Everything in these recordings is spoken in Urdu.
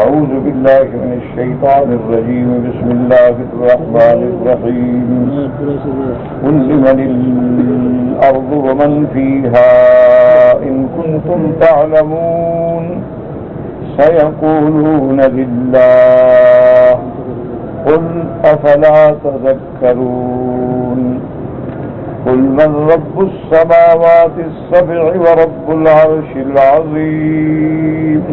أعوذ بالله من الشيطان الرجيم بسم الله الرحمن الرحيم قل لمن الأرض ومن فيها إن كنتم تعلمون سيقولون لله قل أفلا تذكرون قل من رب السماوات السبع ورب العرش العظيم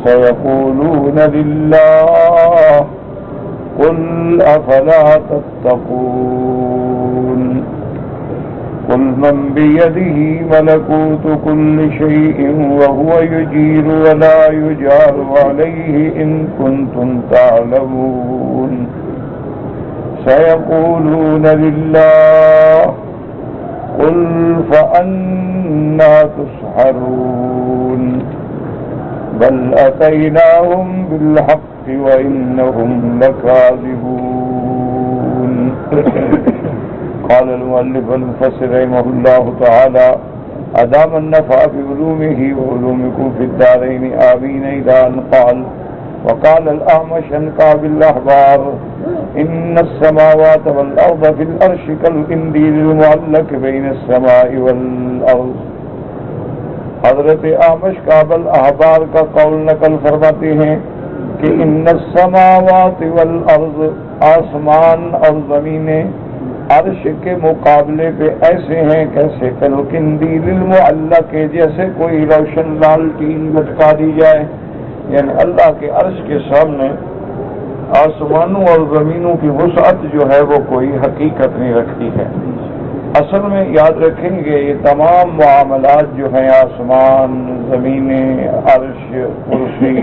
سيقولون لله قل أفلا تتقون قل من بيده ملكوت كل شيء وهو يجير ولا يجار عليه إن كنتم تعلمون سيقولون لله قل فأنا تسحرون بل أتيناهم بالحق وإنهم لكاذبون قال المؤلف المفسر رحمه الله تعالى أدام النفع بعلومه وعلومكم في الدارين آمين إلى أن قال وقال الأعمش عن كعب الأحبار إن السماوات والأرض في الأرش كالقنديل المعلق بين السماء والأرض. حضرت اعمش کعب الاحبار کا قول نقل فرماتے ہیں کہ ان السماوات والارض آسمان اور زمینیں عرش کے مقابلے پہ ایسے ہیں کیسے کالقندیل المعلق جیسے کوئی روشن لالٹین لٹکا دی جائے. یعنی اللہ کے عرش کے سامنے آسمانوں اور زمینوں کی وسعت جو ہے وہ کوئی حقیقت نہیں رکھتی ہے. اصل میں یاد رکھیں گے یہ تمام معاملات جو ہیں آسمان زمینیں عرش کرسی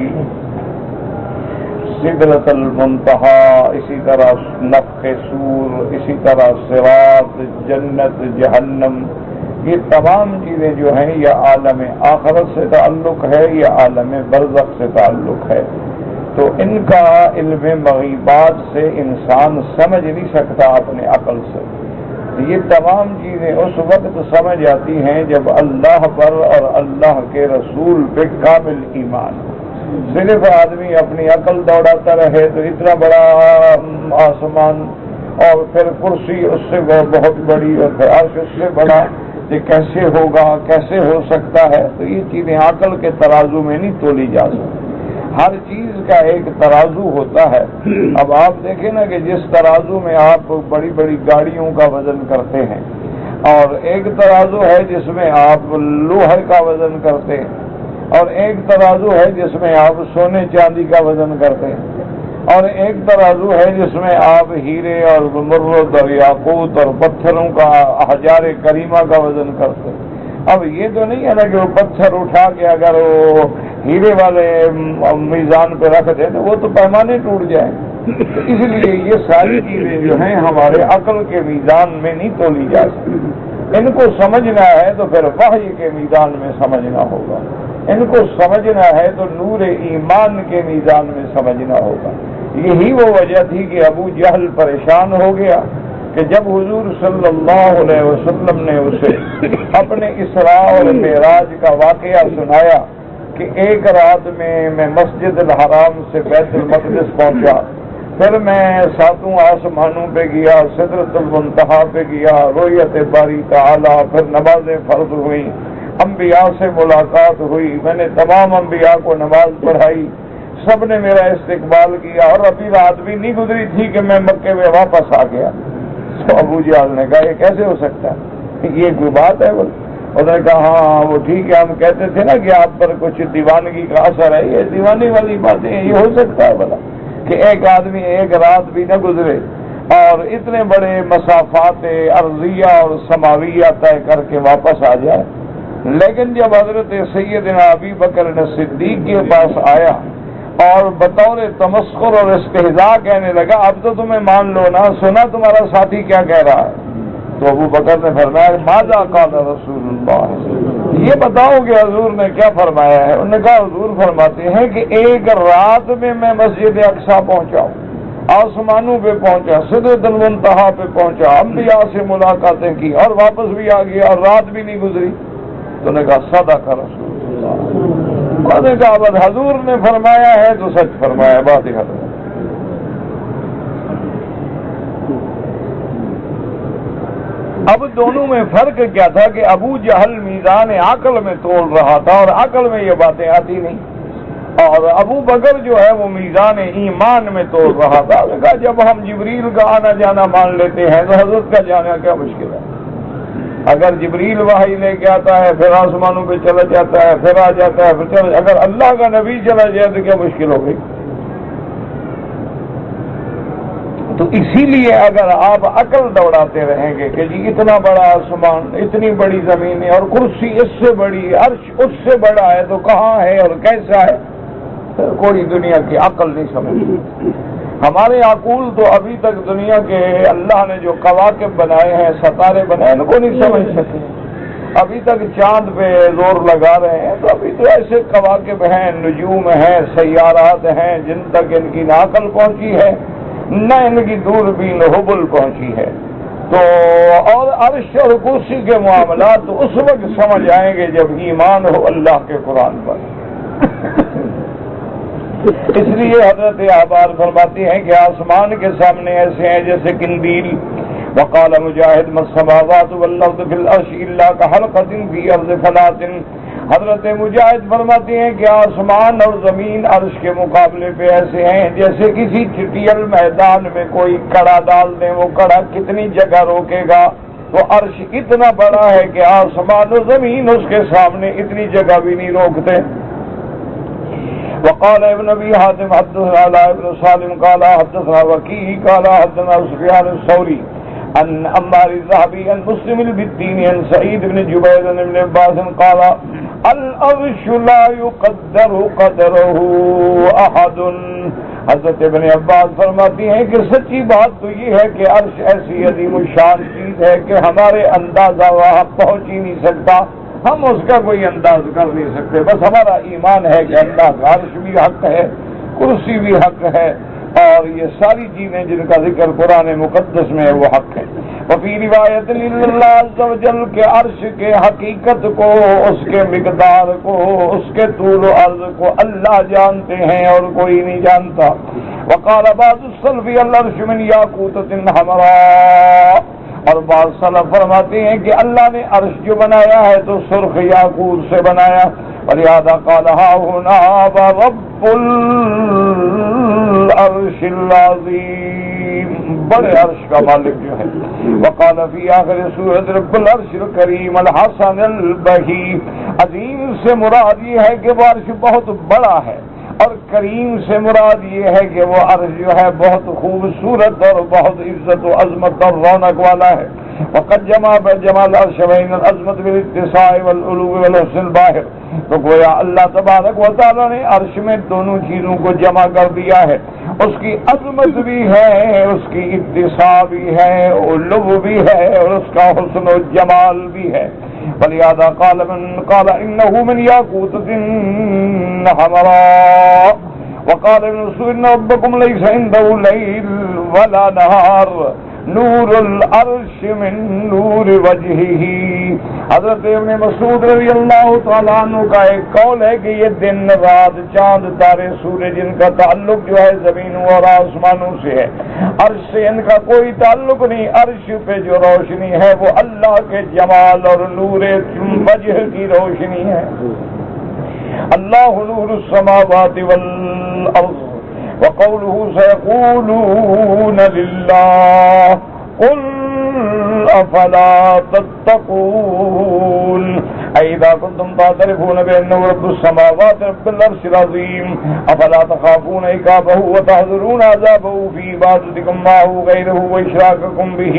سدرۃ المنتہا اسی طرح نفخ صور اسی طرح صراط جنت جہنم یہ تمام چیزیں جو ہیں یہ عالم آخرت سے تعلق ہے یہ عالم برزخ سے تعلق ہے. تو ان کا علم مغیبات سے انسان سمجھ نہیں سکتا اپنے عقل سے. یہ تمام چیزیں اس وقت سمجھ آتی ہیں جب اللہ پر اور اللہ کے رسول پہ کامل ایمان. صرف آدمی اپنی عقل دوڑاتا رہے تو اتنا بڑا آسمان اور پھر کرسی اس سے بہت بڑی اور پھر عرش اس سے بڑا یہ کیسے ہوگا کیسے ہو سکتا ہے. تو یہ چیزیں عقل کے ترازو میں نہیں تولی جا سکتی. ہر چیز کا ایک ترازو ہوتا ہے. اب آپ دیکھیں نا کہ جس ترازو میں آپ بڑی بڑی گاڑیوں کا وزن کرتے ہیں اور ایک ترازو ہے جس میں آپ لوہے کا وزن کرتے ہیں اور ایک ترازو ہے جس میں آپ سونے چاندی کا وزن کرتے ہیں اور ایک ترازو ہے جس میں آپ ہیرے اور زمرد اور یاقوت اور پتھروں کا احجار کریمہ کا وزن کرتے ہیں. اب یہ تو نہیں ہے نا کہ وہ پتھر اٹھا کے اگر وہ ہیرے والے میزان پہ رکھ دیں تو وہ تو پیمانے ٹوٹ جائیں. اس لیے یہ ساری چیزیں جو ہیں ہمارے عقل کے میزان میں نہیں تولی جا سکتی. ان کو سمجھنا ہے تو پھر وحی کے میزان میں سمجھنا ہوگا. ان کو سمجھنا ہے تو نور ایمان کے میزان میں سمجھنا ہوگا. یہی وہ وجہ تھی کہ ابو جہل پریشان ہو گیا کہ جب حضور صلی اللہ علیہ وسلم نے اسے اپنے اسراء اور معراج کا واقعہ سنایا کہ ایک رات میں مسجد الحرام سے بیت المقدس پہنچا, پھر میں ساتوں آسمانوں پہ گیا, سدرۃ المنتہا پہ گیا, رؤیت باری تعالی, پھر نمازیں فرض ہوئیں, انبیاء سے ملاقات ہوئی, میں نے تمام انبیاء کو نماز پڑھائی, سب نے میرا استقبال کیا اور ابھی رات بھی نہیں گزری تھی کہ میں مکے میں واپس آ گیا. تو ابو جہل نے کہا یہ کیسے ہو سکتا ہے, یہ کوئی بات ہے؟ انہوں نے کہا ہاں وہ ٹھیک ہے, ہم کہتے تھے نا کہ آپ پر کچھ دیوانگی کا اثر ہے, یہ دیوانی والی باتیں یہ ہو سکتا ہے بھلا کہ ایک آدمی ایک رات بھی نہ گزرے اور اتنے بڑے مسافات ارضیہ اور سماویہ طے کر کے واپس آ جائے. لیکن جب حضرت سیدنا ابی بکر صدیق کے پاس آیا اور بطور تمسخر اور استہزاء کہنے لگا اب تو تمہیں مان لو نا, سنا تمہارا ساتھی کیا کہہ رہا ہے؟ تو ابو بکر نے فرمایا ماذا قال رسول اللہ, یہ بتاؤ کہ حضور نے کیا فرمایا ہے. انہوں نے کہا حضور فرماتے ہیں کہ ایک رات میں مسجد اقصی پہنچا, آسمانوں پہ پہنچا, سدرۃ المنتہا پہ پہنچا, انبیاء سے ملاقاتیں کی اور واپس بھی آ گیا اور رات بھی نہیں گزری. تو نے کہا صدق رسول اللہ. انہوں نے کہا بس حضور نے فرمایا ہے تو سچ فرمایا، بات ہی ختم۔ اب دونوں میں فرق کیا تھا کہ ابو جہل میزان عقل میں تول رہا تھا اور عقل میں یہ باتیں آتی نہیں، اور ابو بکر جو ہے وہ میزان ایمان میں تول رہا تھا۔ اس نے کہا جب ہم جبریل کا آنا جانا مان لیتے ہیں تو حضرت کا جانا کیا مشکل ہے؟ اگر جبریل وحی لے کے آتا ہے پھر آسمانوں پہ چلا جاتا ہے پھر آ جاتا ہے پھر چلا، اگر اللہ کا نبی چلا جائے تو کیا مشکل ہو گئی؟ تو اسی لیے اگر آپ عقل دوڑاتے رہیں گے کہ جی اتنا بڑا آسمان، اتنی بڑی زمین ہے اور کرسی اس سے بڑی، عرش اس سے بڑا ہے، تو کہاں ہے اور کیسا ہے، تو کوئی دنیا کی عقل نہیں سمجھتی۔ ہمارے عقول تو ابھی تک دنیا کے اللہ نے جو کواکب بنائے ہیں، ستارے بنائے، ان کو نہیں سمجھ سکے۔ ابھی تک چاند پہ زور لگا رہے ہیں، تو ابھی تو ایسے کواکب ہیں، نجوم ہیں، سیارات ہیں جن تک ان کی نہ عقل پہنچی ہے نہ ان کی دوربین ہبل پہنچی ہے۔ تو اور عرش اور کرسی کے معاملات تو اس وقت سمجھ آئیں گے جب ایمان ہو اللہ کے قرآن پر۔ اس لیے حضرت احبار فرماتی ہیں کہ آسمان کے سامنے ایسے ہیں جیسے قندیل۔ وقال مجاہد ما السماوات والارض فی العرش الا کحلقۃ فی ارض فلاۃ۔ حضرت مجاہد فرماتے ہیں کہ آسمان اور زمین عرش کے مقابلے پہ ایسے ہیں جیسے کسی چٹیل میدان میں کوئی کڑا ڈال دیں، وہ کڑا کتنی جگہ روکے گا؟ تو عرش اتنا بڑا ہے کہ آسمان و زمین اس کے سامنے اتنی جگہ بھی نہیں روکتے۔ وقال ابن ابي حاتم حدثنا علاء بن سالم قال حدثنا وكيع قال حدثنا سفيان الثوري عن عمار الذهبي عن مسلم البتيني عن سعيد بن جبير عن ابن عباس قال العرش لا يقدر قدره احد۔ حضرت ابن عباس فرماتی ہیں کہ سچی بات تو یہ ہے کہ عرش ایسی عظیم الشان چیز ہے کہ ہمارے اندازہ وہاں پہنچ ہی نہیں سکتا، ہم اس کا کوئی انداز کر نہیں سکتے۔ بس ہمارا ایمان ہے کہ اللہ کا عرش بھی حق ہے، کرسی بھی حق ہے، اور یہ ساری چیزیں جن کا ذکر قرآن مقدس میں ہے وہ حق ہے۔ وفی روایت اللہ عز و جل کے عرش کے حقیقت کو، اس کے مقدار کو، اس کے طول و عرض کو اللہ جانتے ہیں اور کوئی نہیں جانتا۔ وقال بعض السلف العرش من یاقوتۃ حمراء، اور بعض سلف فرماتے ہیں کہ اللہ نے عرش جو بنایا ہے تو سرخ یاقوت سے بنایا۔ ولہذا قال هاهنا رب العرش العظیم، بڑے عرش کا مالک جو ہے۔ وقال فی آخر سورۃ رب العرش الکریم الحسن البہی، عظیم سے مراد یہ ہے کہ وہ عرش بہت بڑا ہے، اور کریم سے مراد یہ ہے کہ وہ عرش جو ہے بہت خوبصورت اور بہت عزت و عظمت اور رونق والا ہے۔ وقد جمع جمال عرش بین العظمت بالاتساع والعلو والحسن الباہر، تو گویا اللہ تبارک و تعالیٰ نے عرش میں دونوں چیزوں کو جمع کر دیا ہے، اس کی عظمت بھی ہے، اس کی اتساع بھی ہے، علو بھی ہے، اور اس کا حسن و جمال بھی ہے۔ ولہذا قال انه من یاقوتۃ حمراء۔ وقال ابن مسعود ان ربکم لیس عنده لیل ولا نہار نور العرش من نور وجهه۔ حضرت ابن مسعود رضی اللہ تعالیٰ عنہ کا ایک قول ہے کہ یہ دن رات، چاند تارے سورج، ان کا تعلق جو ہے زمینوں اور آسمانوں سے ہے، عرش سے ان کا کوئی تعلق نہیں۔ عرش پہ جو روشنی ہے وہ اللہ کے جمال اور نور وجہ کی روشنی ہے۔ اللہ نور السماوات والارض، وقوله سيقولون لله قل افلا تتقون اذا كنتم تعترفون بانه رب السماوات رب العرش العظيم افلا تخافون عقابه وتحذرون عذابه في عبادتكم معه غيره واشراككم به۔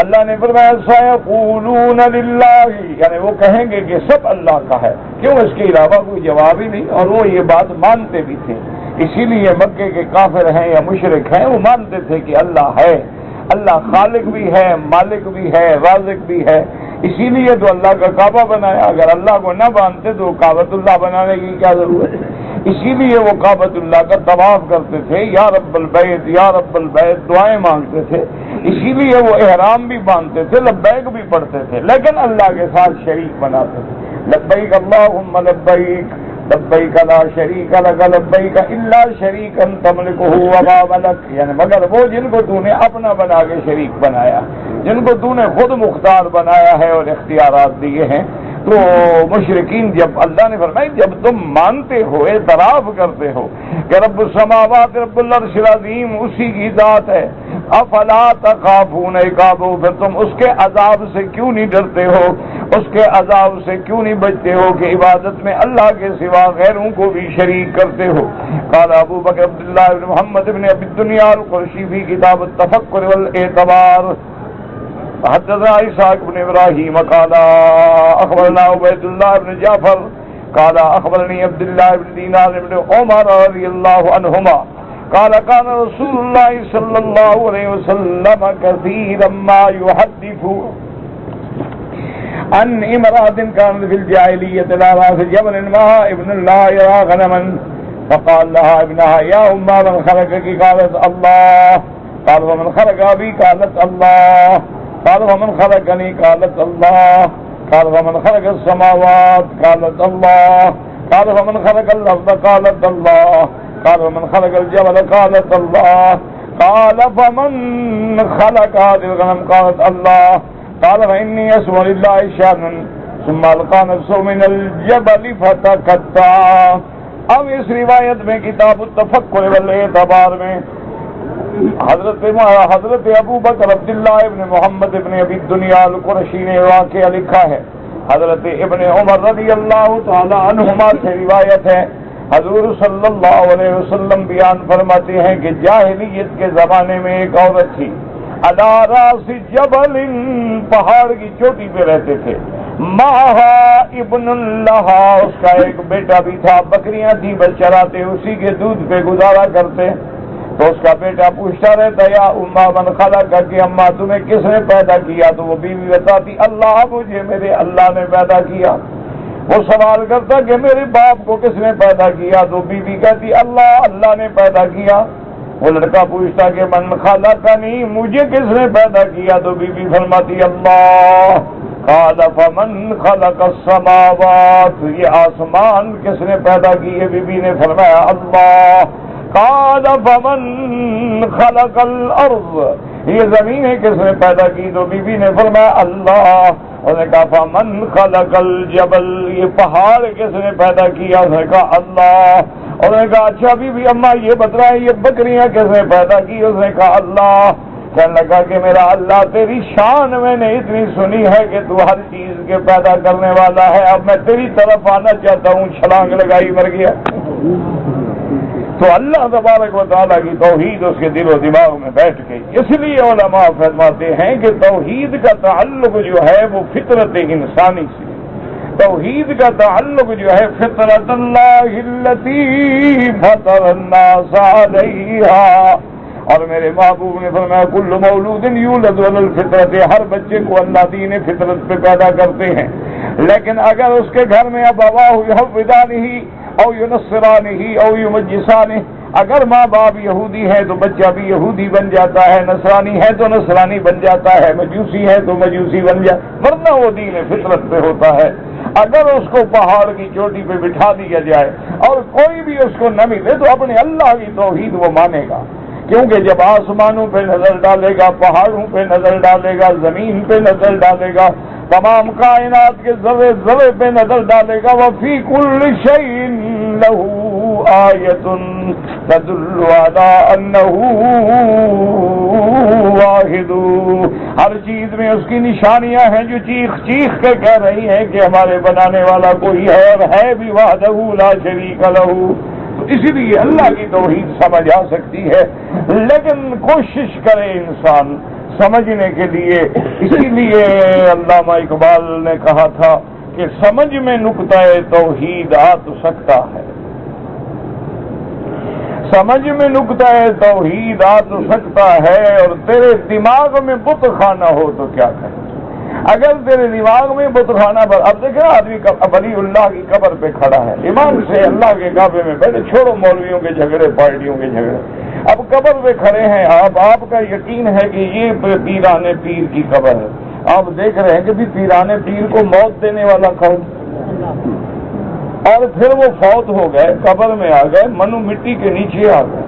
اللہ نے فرمایا سيقولون لله، یعنی وہ کہیں گے کہ سب اللہ کا ہے، کیوں اس کے علاوہ کوئی جواب ہی نہیں، اور وہ یہ بات مانتے بھی تھے۔ اسی لیے مکے کے کافر ہیں یا مشرک ہیں وہ مانتے تھے کہ اللہ ہے، اللہ خالق بھی ہے، مالک بھی ہے، رازق بھی ہے، اسی لیے تو اللہ کا کعبہ بنایا۔ اگر اللہ کو نہ مانتے تو کعبۃ اللہ بنانے کی کیا ضرورت ہے؟ اسی لیے وہ کعبۃ اللہ کا طواف کرتے تھے، یا رب البیت یا رب البیت دعائیں مانگتے تھے، اسی لیے وہ احرام بھی باندھتے تھے، لبیک بھی پڑھتے تھے، لیکن اللہ کے ساتھ شریک بناتے تھے۔ لبیک اللہم لبیک لبیک لا شریک لک لبیک الا شریکا تملکہ وما ملک، یعنی مگر وہ جن کو تو نے اپنا بنا کے شریک بنایا، جن کو تو نے خود مختار بنایا ہے اور اختیارات دیے ہیں۔ تو مشرکین جب اللہ نے فرمایا جب تم مانتے ہو، اعتراف کرتے ہو کہ رب السماوات رب العرش العظیم اسی کی ذات ہے، افلا تخافون عقابہ، پھر تم اس کے عذاب سے کیوں نہیں ڈرتے ہو، اس کے عذاب سے کیوں نہیں بچتے ہو کہ عبادت میں اللہ کے سوا غیروں کو بھی شریک کرتے ہو۔ قال ابو بکر عبداللہ بن محمد بن ابی الدنیا القرشی فی کتاب التفکر والاعتبار حدثنا اسحاق بن ابراہیم قال اخبرنا عبید اللہ بن جعفر قال اخبرنی عبداللہ بن دینار بن عمر رضی اللہ عنہما قال كان رسول الله صلى الله عليه وسلم كثيرا ما يحدث عن امرأة كانت في الجاهلية على رأس جبل معها ابن لا يرى غنما فقال لها ابنها يا أمّا من خلقك؟ قالت الله. قال ومن خلق أبي؟ قالت الله. قال ومن خلقني؟ قالت الله. قال ومن خلق السماوات؟ قالت الله. قال ومن خلق الأرض؟ قالت الله. قال ومن خلق الجبل؟ قالت الله. قال فمن خلق هذه الغنم؟ قالت الله. قال فإني أسوى لله شأنا ثم ألقى نفسه من الجبل فتقطع. اب اس روایت میں کتاب التفکر والاعتبار میں حضرت ابو بکر عبداللہ ابن محمد ابن ابی الدنیا القرشی نے واقعہ لکھا ہے، حضرت ابن عمر رضی اللہ تعالی عنہما سے روایت ہے، حضور صلی اللہ علیہ وسلم بیان فرماتے ہیں کہ جاہلیت کے زمانے میں ایک عورت تھی، علی راس جبل، پہاڑ کی چوٹی پہ رہتے تھے، ماہا ابن اللہ، اس کا ایک بیٹا بھی تھا، بکریاں تھی بس چراتے، اسی کے دودھ پہ گزارا کرتے۔ تو اس کا بیٹا پوچھتا رہتا یا اما من خلق، کہ اماں تمہیں کس نے پیدا کیا؟ تو وہ بیوی بتاتی اللہ، مجھے میرے اللہ نے پیدا کیا۔ وہ سوال کرتا کہ میرے باپ کو کس نے پیدا کیا؟ تو بیوی کہتی اللہ، اللہ نے پیدا کیا۔ وہ لڑکا پوچھتا کہ من خلقنی، مجھے کس نے پیدا کیا؟ تو بیوی فرماتی اللہ۔ قال فمن خلق السماوات، یہ آسمان کس نے پیدا کیے؟ بیوی نے فرمایا اللہ۔ قال فمن خلق الارض، یہ زمینیں کس نے پیدا کی؟ تو بیوی نے فرمایا اللہ۔ انہوں نے کہا فمن خلق الجبل، یہ پہاڑ کس نے پیدا کیا؟ انہوں نے کہا اللہ۔ انہوں نے کہا اچھا بیوی اماں یہ بتلائیں یہ بکریاں کس نے پیدا کی؟ اس نے کہا اللہ۔ کہنے لگا کہ میرا اللہ تیری شان میں نے اتنی سنی ہے کہ تو ہر چیز کے پیدا کرنے والا ہے، اب میں تیری طرف آنا چاہتا ہوں، چھلانگ لگائی مر گیا۔ تو اللہ تبارک و تعالیٰ کی توحید اس کے دل و دماغ میں بیٹھ گئی۔ اس لیے علماء فرماتے ہیں کہ توحید کا تعلق جو ہے وہ فطرت انسانی سے، توحید کا تعلق جو ہے فطرت اللہ التی فطر الناس علیہا، اور میرے محبوب نے فرمایا کل مولود یولد علی الفطرت، ہر بچے کو اللہ دین فطرت پہ پیدا کرتے ہیں، لیکن اگر اس کے گھر میں ابواہ یحودانہ او ینصرانہ او یمجسانہ، اگر ماں باپ یہودی ہے تو بچہ بھی یہودی بن جاتا ہے، نصرانی ہے تو نصرانی بن جاتا ہے، مجوسی ہے تو مجوسی بن جاتا، ورنہ وہ دین فطرت پہ ہوتا ہے۔ اگر اس کو پہاڑ کی چوٹی پہ بٹھا دیا جائے اور کوئی بھی اس کو نہ ملے تو اپنے اللہ کی توحید وہ مانے گا، کیونکہ جب آسمانوں پہ نظر ڈالے گا، پہاڑوں پہ نظر ڈالے گا، زمین پہ نظر ڈالے گا، تمام کائنات کے ذرے ذرے پہ نظر ڈالے گا، وفی کل شیء لہ آیۃ تدل علی انہ واحد، ہر چیز میں اس کی نشانیاں ہیں جو چیخ چیخ کے کہہ رہی ہیں کہ ہمارے بنانے والا کوئی ہے اور ہے بھی وحدہ لا شریک لہ۔ تو اسی لیے اللہ کی توحید سمجھ آ سکتی ہے، لیکن کوشش کرے انسان سمجھنے کے لیے۔ اسی لیے علامہ اقبال نے کہا تھا کہ سمجھ میں نقطہ توحید آ تو سکتا ہے، سمجھ میں نقطہ توحید آ تو سکتا ہے، اور تیرے دماغ میں بت خانہ ہو تو کیا کرے؟ اگر تیرے دماغ میں بت خانہ پر، اب دیکھیں آدمی ولی اللہ کی قبر پہ کھڑا ہے، ایمان سے اللہ کے کعبے میں بیٹھے، چھوڑو مولویوں کے جھگڑے، پارٹیوں کے جھگڑے، اب قبر پہ کھڑے ہیں آپ کا یقین ہے کہ یہ پیران پیر کی قبر ہے، آپ دیکھ رہے ہیں کہ بھی پیران پیر کو موت دینے والا کون؟ اور پھر وہ فوت ہو گئے، قبر میں آ گئے، منو مٹی کے نیچے آ گئے،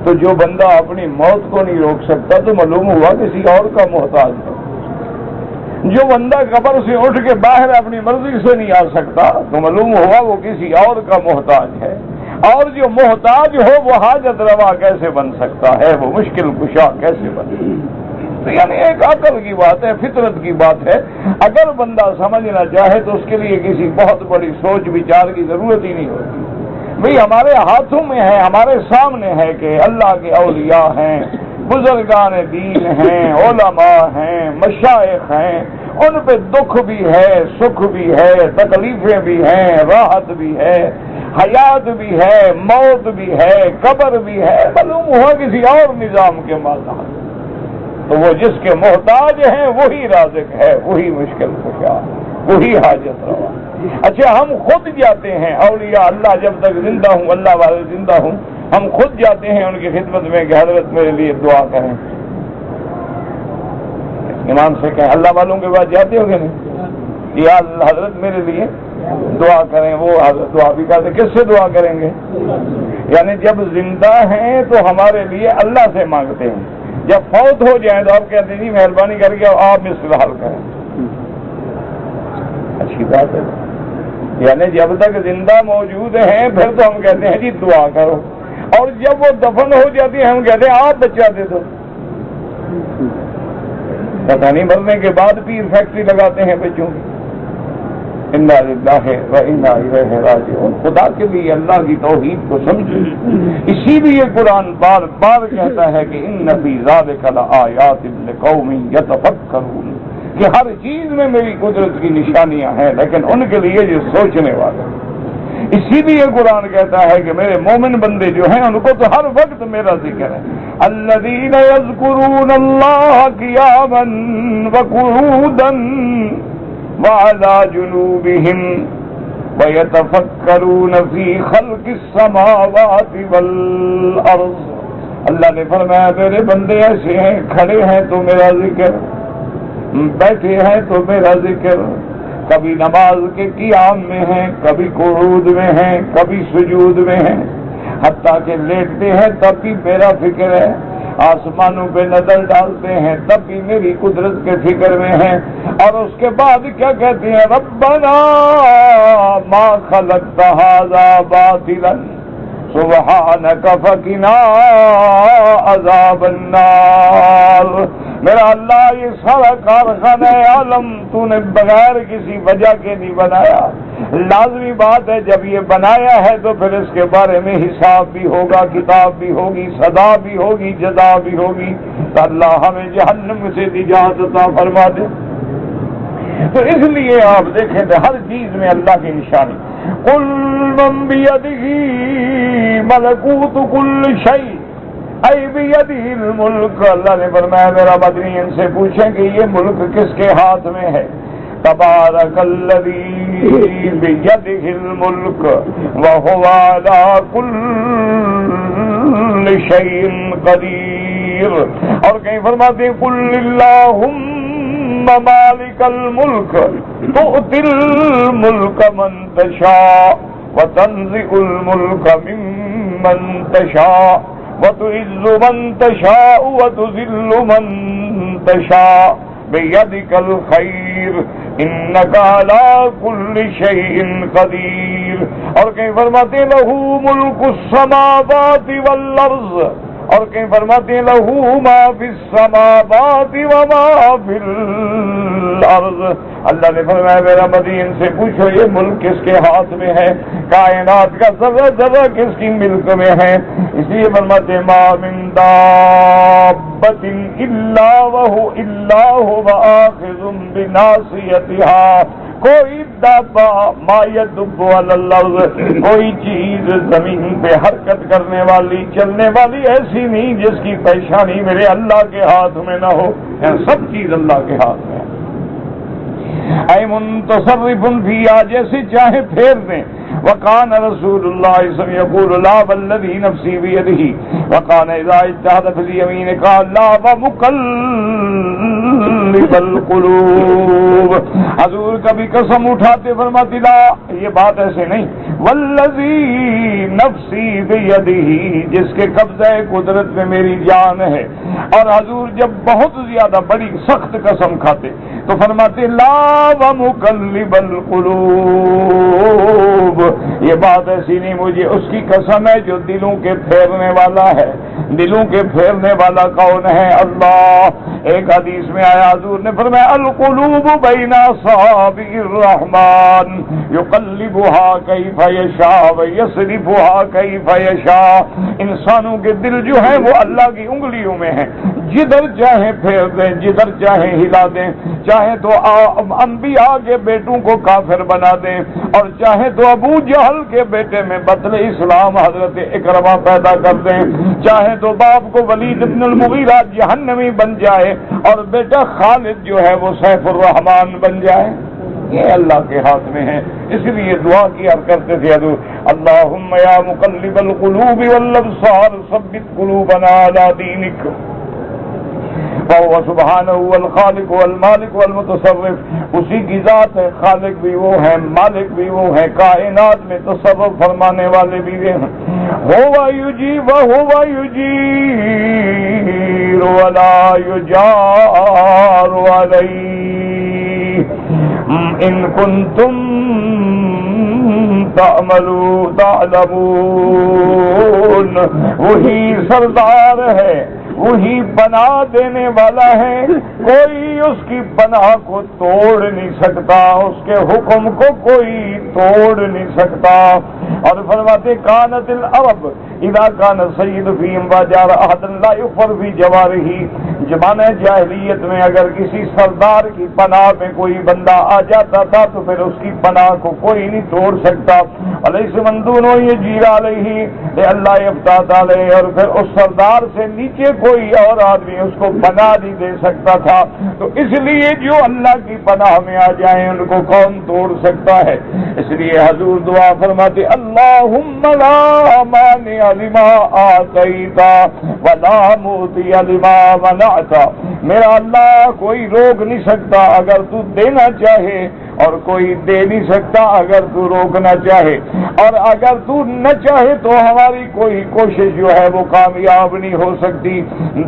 تو جو بندہ اپنی موت کو نہیں روک سکتا تو معلوم ہوا کسی اور کا محتاج ہے۔ جو بندہ قبر سے اٹھ کے باہر اپنی مرضی سے نہیں آ سکتا تو معلوم ہوا وہ کسی اور کا محتاج ہے، اور جو محتاج ہو وہ حاجت روا کیسے بن سکتا ہے، وہ مشکل کشا کیسے بن سکتا ہے؟ تو یعنی ایک عقل کی بات ہے، فطرت کی بات ہے۔ اگر بندہ سمجھنا چاہے تو اس کے لیے کسی بہت بڑی سوچ وچار کی ضرورت ہی نہیں ہوتی۔ بھئی ہمارے ہاتھوں میں ہے، ہمارے سامنے ہے کہ اللہ کے اولیاء ہیں، بزرگان دین ہیں، علماء ہیں، مشائخ ہیں، ان پہ دکھ بھی ہے، سکھ بھی ہے، تکلیفیں بھی ہیں، راحت بھی ہے، حیات بھی ہے، موت بھی ہے، قبر بھی ہے، معلوم ہوا کسی اور نظام کے ماتا۔ تو وہ جس کے محتاج ہیں وہی رازق ہے، وہی مشکل کشا، وہی حاجت روا۔ اچھا ہم خود جاتے ہیں، اولیاء اللہ جب تک زندہ ہوں، اللہ والے زندہ ہوں، ہم خود جاتے ہیں ان کی خدمت میں کہ حضرت میرے لیے دعا کریں۔ امام سے کہیں اللہ والوں کے بعد جاتے ہو گے نہیں، یا اللہ حضرت میرے لیے دعا کریں، وہ حضرت دعا بھی کرتے، کس سے دعا کریں گے؟ یعنی جب زندہ ہیں تو ہمارے لیے اللہ سے مانگتے ہیں، جب فوت ہو جائیں تو آپ کہتے ہیں جی مہربانی کر کے آپ مثل حال کریں۔ اچھی بات ہے، یعنی جب تک زندہ موجود ہیں پھر تو ہم کہتے ہیں جی دعا کرو، اور جب وہ دفن ہو جاتی ہیں ہم کہتے ہیں آپ بچہ دے دو۔ پتہ نہیں مرنے کے بعد پیر فیکٹری لگاتے ہیں بچوں کی۔ انا للہ و انا الیہ راجعون۔ خدا کے لیے اللہ کی توحید کو سمجھیں، اسی لیے قرآن بار بار کہتا ہے کہ ان فی ذلک لآیات لقوم یتفکرون، کہ ہر چیز میں میری قدرت کی نشانیاں ہیں لیکن ان کے لیے جو سوچنے والے۔ اسی لیے قرآن کہتا ہے کہ میرے مومن بندے جو ہیں ان کو تو ہر وقت میرا ذکر ہے۔ الذین یذکرون اللہ قیاما وقعودا وعلی جنوبہم ویتفکرون فی خلق السماوات والارض۔ اللہ نے فرمایا میرے بندے ایسے ہیں، کھڑے ہیں تو میرا ذکر، بیٹھے ہیں تو میرا ذکر، کبھی نماز کے قیام میں ہیں، کبھی قعود میں ہیں، کبھی سجود میں ہیں، حتیٰ کہ لیٹتے ہیں تب بھی میرا فکر ہے، آسمانوں پہ نظر ڈالتے ہیں تب بھی میری قدرت کے فکر میں ہیں، اور اس کے بعد کیا کہتے ہیں ربنا ما خلقت ھذا باطلا سبحانک فقنا عذاب النار۔ میرا اللہ یہ سارا کارخانہ عالم تو نے بغیر کسی وجہ کے نہیں بنایا، لازمی بات ہے جب یہ بنایا ہے تو پھر اس کے بارے میں حساب بھی ہوگا، کتاب بھی ہوگی، سزا بھی ہوگی، جزا بھی ہوگی، تو اللہ ہمیں جہنم سے نجات عطا فرما دے۔ تو اس لیے آپ دیکھیں تو ہر چیز میں اللہ کی نشانی۔ قل من بیدہ ملکوت کل شیء ای بیدہ الملک، اللہ نے فرمایا میرا مدنی ان سے پوچھیں کہ یہ ملک کس کے ہاتھ میں ہے۔ تبارک الذی بیدہ الملک وہو علی کل شیء قدیر، اور کہیں فرماتے ہیں قل اللہم مالک الملک تؤتی الملک من تشاء وتنزع الملک ممن تشاء وتعز من تشاء وتذل من تشاء بیدک الخیر انک علی کل شیء قدیر، اور کہیں فرماتے ہیں لہ ملک السماوات والارض، اور کہیں فرماتے ہیں لہو ما فی السماوات وما فی الارض۔ اللہ نے فرمایا میرا مدین سے پوچھو یہ ملک کس کے ہاتھ میں ہے، کائنات کا ذرہ ذرہ کس کی ملک میں ہے۔ اس لیے فرماتے ہیں ما من دابۃ الا هو آخذ بناصیتها، کوئی دابہ ما یدب علی الارض، کوئی چیز زمین پہ حرکت کرنے والی چلنے والی ایسی نہیں جس کی پیشانی میرے اللہ کے ہاتھ میں نہ ہو، سب چیز اللہ کے ہاتھ میں ہے۔ اے منتصرف فیہا، جیسے چاہے پھیر دیں. وکان رسول اللہ صلی اللہ علیہ وسلم یقول لا والذی نفسی بیدہ، وکان اذا اجتہد فی الیمین قال لا ومقلب القلوب. حضور کبھی قسم اٹھاتے فرماتے لا، یہ بات ایسے نہیں، والذی نفسی بیدہ، جس کے قبضہ قدرت میں میری جان ہے. اور حضور جب بہت زیادہ بڑی سخت قسم کھاتے تو فرماتے لا ومقلب القلوب، یہ بات ایسی نہیں، مجھے اس کی قسم ہے جو دلوں کے پھیرنے والا ہے. دلوں کے پھیرنے والا کون ہے؟ اللہ. ایک حدیث میں آیا حضور نے فرمایا القلوب بین اصابع الرحمن یقلبها کیف یشاء ویصرفها کیف یشاء. انسانوں کے دل جو ہیں وہ اللہ کی انگلیوں میں ہیں، جدھر چاہیں پھیر دیں، جدھر چاہیں ہلا دیں. چاہے تو انبیاء کے بیٹوں کو کافر بنا دیں، اور چاہے تو ابو جہل کے بیٹے میں بدل اسلام حضرت اکرمہ پیدا کر دیں. چاہے تو باپ کو ولید بن المغیرہ جہنمی بن جائے اور بیٹا خالد جو ہے وہ سیف الرحمان بن جائے. یہ اللہ کے ہاتھ میں ہے. اس لیے دعا کیا کرتے تھے حضور اللہم یا مقلب القلوب والابصار ثبت قلوبنا علی دینک. وهو سبحانہ والخالق والمالک والمتصرف. اسی کی ذات ہے، خالق بھی وہ ہے، مالک بھی وہ ہے، کائنات میں تصرف فرمانے والے بھی وہ ہیں. هو یجیب وهو یجیر ولا یجار علیہ ان کنتم تعلمون. وہی سردار ہے، وہی پناہ دینے والا ہے، کوئی اس کی پناہ کو توڑ نہیں سکتا، اس کے حکم کو کوئی توڑ نہیں سکتا. اور فرماتے کانت العرب اذا کان سید فیہم وجار احد لا یغفر فی جوارہ. زمانہ جاہلیت میں اگر کسی سردار کی پناہ میں کوئی بندہ آ جاتا تھا تو پھر اس کی پناہ کو کوئی نہیں توڑ سکتا. علیہ من دونوں یہ جیرا علیہ اللہ یفتاد علیہ. اور پھر اس سردار سے نیچے کوئی اور آدمی اس کو پناہ نہیں دے سکتا تھا. تو اس لیے جو اللہ کی پناہ میں آ جائیں ان کو کون توڑ سکتا ہے. اس لیے حضور دعا فرماتے اللہم لا مانع لما آتیت ولا معطی لما منعت. میرا اللہ کوئی روک نہیں سکتا اگر تو دینا چاہے، اور کوئی دے نہیں سکتا اگر تو روکنا چاہے. اور اگر تو نہ چاہے تو ہماری کوئی کوشش جو ہے وہ کامیاب نہیں ہو سکتی.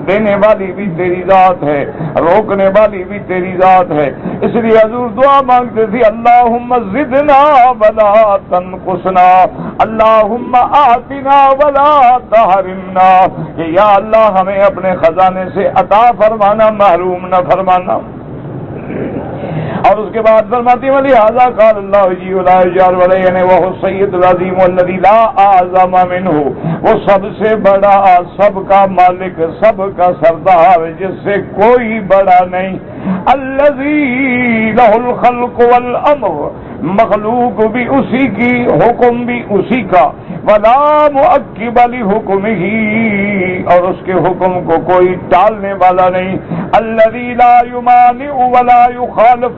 دینے والی بھی تیری ذات ہے، روکنے والی بھی تیری ذات ہے. اس لیے حضور دعا مانگتے تھے اللہم زدنا ولا تنقصنا، اللہم آتنا ولا تحرمنا. کہ یا اللہ ہمیں اپنے خزانے سے عطا فرمانا، محروم نہ فرمانا. اور اس کے بعد فرماتی ولہذا قال اللہ جی لا یجار علیہ وہ سید العظیم والذی لا اعظم منہ، وہ سب سے بڑا، سب کا مالک، سب کا سردار، جس سے کوئی بڑا نہیں. الذی لہ الخلق والامر، مخلوق بھی اسی کی، حکم بھی اسی کا. ولا معقب لحکمہ، اور اس کے حکم کو کوئی ٹالنے والا نہیں. الذی لا یمانع ولا یخالف،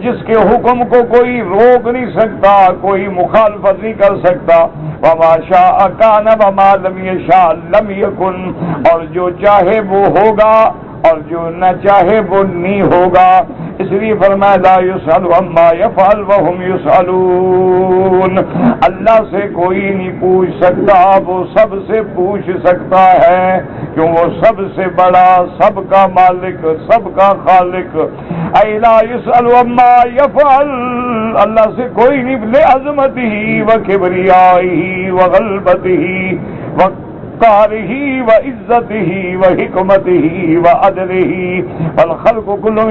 جس کے حکم کو کوئی روک نہیں سکتا، کوئی مخالفت نہیں کر سکتا. وما شاء کان وما لم یشاء لم یکن، اور جو چاہے وہ ہوگا اور جو نہ چاہے وہ نہیں ہوگا. اس لیے فرمایا لا یسأل عما یفعل وهم یسألون. اللہ سے کوئی نہیں پوچھ سکتا، وہ سب سے پوچھ سکتا ہے، کیوں وہ سب سے بڑا، سب کا مالک، سب کا خالق. اے لا یسأل عما یفعل، اللہ سے کوئی نہیں، لعظمتہ وکبریائہ وغلبتہ وقارہ وعزتہ وحکمتہ وعدلہ والخلق کلهم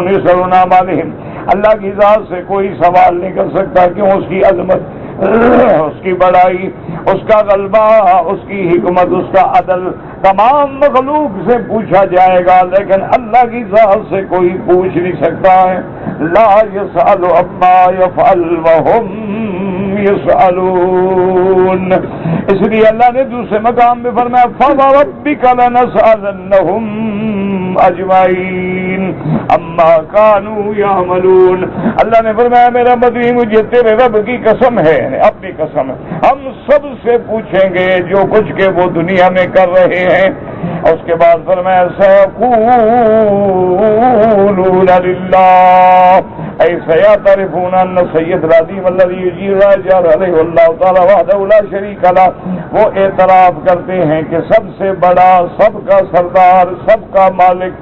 یسألون اعمالہم. اللہ کی ذات سے کوئی سوال نہیں کر سکتا، کیوں اس کی عظمت، اس کی بڑائی، اس کا غلبہ، اس کی حکمت، اس کا عدل تمام مخلوق سے پوچھا جائے گا، لیکن اللہ کی ذات سے کوئی پوچھ نہیں سکتا ہے. لا یسأل عما یفعل وهم یسألون. اس لیے اللہ نے دوسرے مقام میں فرمایا فَوَرَبِّكَ لَنَسْأَلَنَّهُمْ اجمعین اما کانوا یعملون۔ اللہ نے فرمایا میرا مدنی مجھے تیرے رب کی قسم ہے، اپنی قسم ہے، ہم سب سے پوچھیں گے جو کچھ کہ وہ دنیا میں کر رہے ہیں۔ اور اس کے بعد فرمایا سیقولون للہ اے سیعترفون ان سید العظیم الذی یجیر رجال علیہ اللہ تعالی وحدہ لا شریک لہ، وہ اعتراف کرتے ہیں کہ سب سے بڑا، سب کا سردار، سب کا مالک،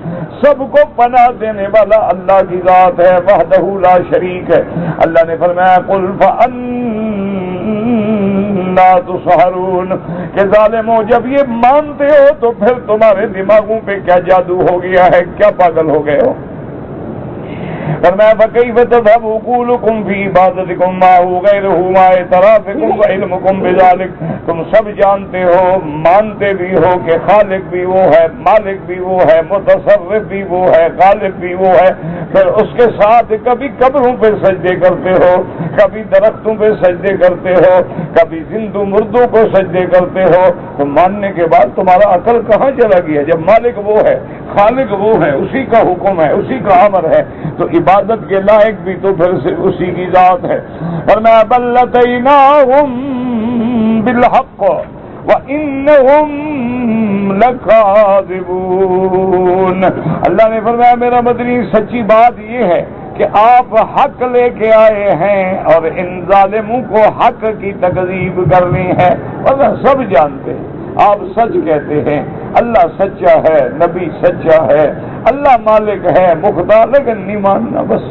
سب کو پناہ دینے والا اللہ کی ذات ہے، وحدہ لا شریک ہے۔ اللہ نے فرمایا قل فأنا تسحرون کہ ظالموں جب یہ مانتے ہو تو پھر تمہارے دماغوں پہ کیا جادو ہو گیا ہے، کیا پاگل ہو گئے ہو؟ فرمایا فَكَيْفَ تَذْهَبُ عُقُولُكُمْ فِي عِبَادَتِكُمْ مَا هُوَ غَيْرُهُ مَا اعْتَرَافِكُمْ وَعِلْمُكُمْ بِذَلِكَ، تم سب جانتے ہو، مانتے بھی ہو کہ خالق بھی وہ ہے، مالک بھی وہ ہے، متصرف بھی وہ ہے، غالب بھی وہ ہے، پھر اس کے ساتھ کبھی قبروں پہ سجدے کرتے ہو، کبھی درختوں پہ سجدے کرتے ہو، کبھی زندوں مردوں کو سجدے کرتے ہو، تو ماننے کے بعد تمہارا عقل کہاں چلا گیا؟ جب مالک وہ ہے، خالق وہ ہے، اسی کا حکم ہے، اسی کا امر ہے، تو عبادت کے لائق بھی تو پھر سے اسی کی ذات ہے۔ فرمایا بل اتیناہم بالحق وانہم لکاذبون۔ اللہ نے فرمایا میرا مدنی سچی بات یہ ہے کہ آپ حق لے کے آئے ہیں اور ان ظالموں کو حق کی تکذیب کرنی ہے، ورنہ سب جانتے ہیں، آپ سچ کہتے ہیں، اللہ سچا ہے، نبی سچا ہے، اللہ مالک ہے، مختار، لیکن نہیں ماننا بس۔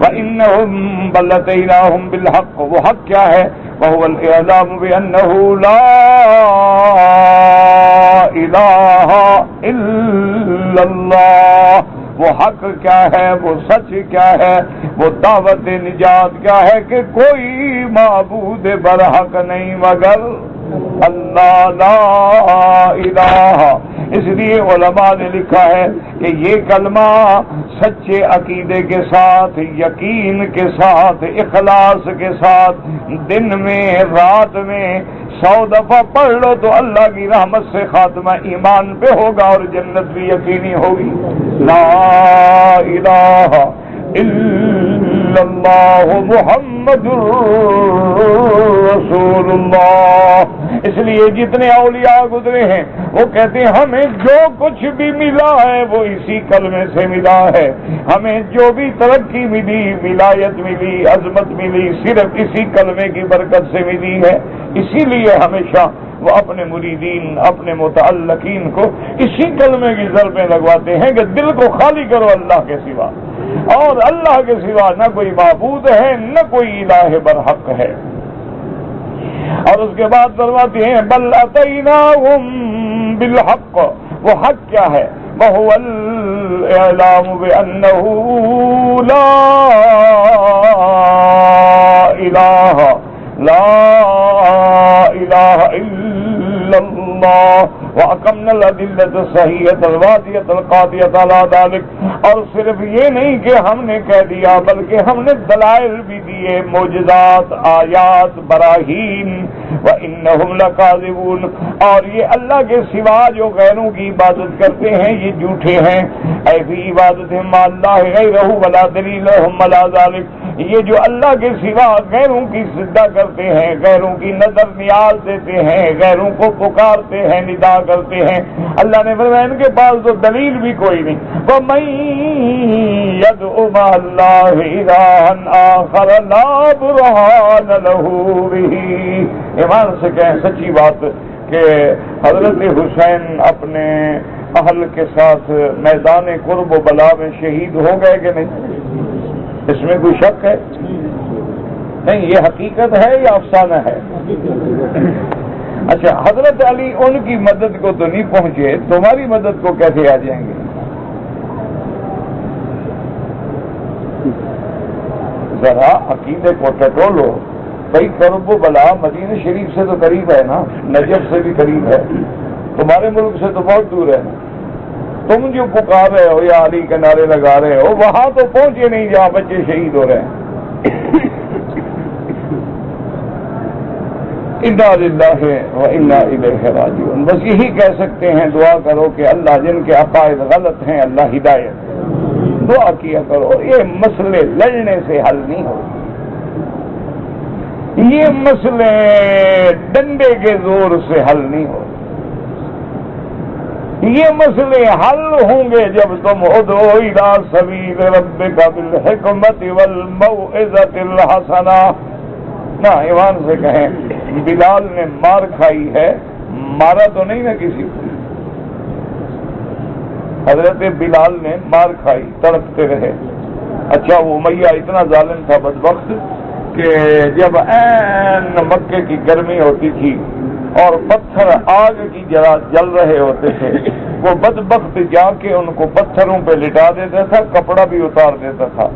وَإِنَّهُمْ بَلْ أَتَيْنَاهُمْ بِالْحَقِّ، وہ حق کیا ہے؟ وَهُوَ الْإِعْلَامُ بِأَنَّهُ لَا إِلَٰهَ إِلَّا اللَّهُ، وہ حق کیا ہے، وہ سچ کیا ہے، وہ دعوت نجات کیا ہے کہ کوئی معبود برحق نہیں مگر اللہ، لا الہ۔ اس لیے علماء نے لکھا ہے کہ یہ کلمہ سچے عقیدے کے ساتھ، یقین کے ساتھ، اخلاص کے ساتھ دن میں رات میں 100 دفعہ پڑھ لو تو اللہ کی رحمت سے خاتمہ ایمان پہ ہوگا اور جنت بھی یقینی ہوگی۔ لا الہ الا اللہ محمد رسول اللہ۔ اس لیے جتنے اولیاء گزرے ہیں وہ کہتے ہیں ہمیں جو کچھ بھی ملا ہے وہ اسی کلمے سے ملا ہے، ہمیں جو بھی ترقی ملی، ولایت ملی، عظمت ملی، صرف اسی کلمے کی برکت سے ملی ہے۔ اسی لیے ہمیشہ وہ اپنے مریدین، اپنے متعلقین کو اسی کلمے کی ضربیں لگواتے ہیں کہ دل کو خالی کرو اللہ کے سوا، اور اللہ کے سوا نہ کوئی معبود ہے، نہ کوئی الہ برحق ہے۔ اور اس کے بعد فرماتے ہیں بل اتیناہم بالحق، وہ حق کیا ہے؟ وہو الاعلام بانہ لا الہ الا اللہ وَأَقَمْنَا الْأَدِلَّةَ الصَّحِيحَةَ الْوَاضِحَةَ الْقَاطِعَةَ عَلَى ذَلِكَ، اور صرف یہ نہیں کہ ہم نے کہہ دیا بلکہ ہم نے دلائل بھی دیے، معجزات، آیات، براہین۔ وَإِنَّهُمْ لَكَاذِبُونَ، اور یہ اللہ کے سوا جو غیروں کی عبادت کرتے ہیں یہ جھوٹے ہیں۔ اے فی عبادتہم مع اللہ غیرہ ولا دلیل لہم علی ذلک، یہ جو اللہ کے سوا غیروں کی سجدہ کرتے ہیں، غیروں کی نظر نیاز دیتے ہیں، غیروں کو پکارتے ہیں، ندا کرتے ہیں، اللہ نے فرمایا ان کے پاس تو دلیل بھی کوئی نہیں۔ وَمَن يَدْعُ مَعَ اللَّهِ إِلَٰهًا آخَرَ لَا بُرْهَانَ لَهُ بِهِ۔ ایمان سے کہیں سچی بات کہ حضرت حسین اپنے اہل کے ساتھ میدان قرب و بلا میں شہید ہو گئے کہ نہیں؟ اس میں کوئی شک ہے؟ نہیں، یہ حقیقت ہے یا افسانہ ہے؟ اچھا، حضرت علی ان کی مدد کو تو نہیں پہنچے، تمہاری مدد کو کیسے آ جائیں گے؟ ذرا عقیدے کو ٹٹولو۔ بھائی قرب و بلا مدینہ شریف سے تو قریب ہے نا، نجف سے بھی قریب ہے، تمہارے ملک سے تو بہت دور ہے نا۔ تم جو پکار رہے ہو یا علی کے نعرے لگا رہے ہو وہاں تو پہنچے نہیں جہاں بچے شہید ہو رہے ہیں۔ انا للہ و انا الیہ راجعون. بس یہی کہہ سکتے ہیں. دعا کرو کہ اللہ جن کے عقائد غلط ہیں اللہ ہدایت. دعا کیا کرو. یہ مسئلے لڑنے سے حل نہیں ہوتے. یہ مسئلے ڈنڈے کے زور سے حل نہیں ہوتے. یہ مسئلے حل ہوں گے جب تم ادعو الی سبیل ربک بالحکمت والموعظۃ الحسنہ. نہ ایمان سے کہیں بلال نے مار کھائی ہے, مارا تو نہیں نا کسی کو. حضرت بلال نے مار کھائی, تڑپتے رہے. اچھا وہ امیہ اتنا ظالم تھا بدبخت کہ جب عین مکے کی گرمی ہوتی تھی اور پتھر آگ کی جل رہے ہوتے تھے, وہ بدبخت جا کے ان کو پتھروں پہ لٹا دیتا تھا, کپڑا بھی اتار دیتا تھا,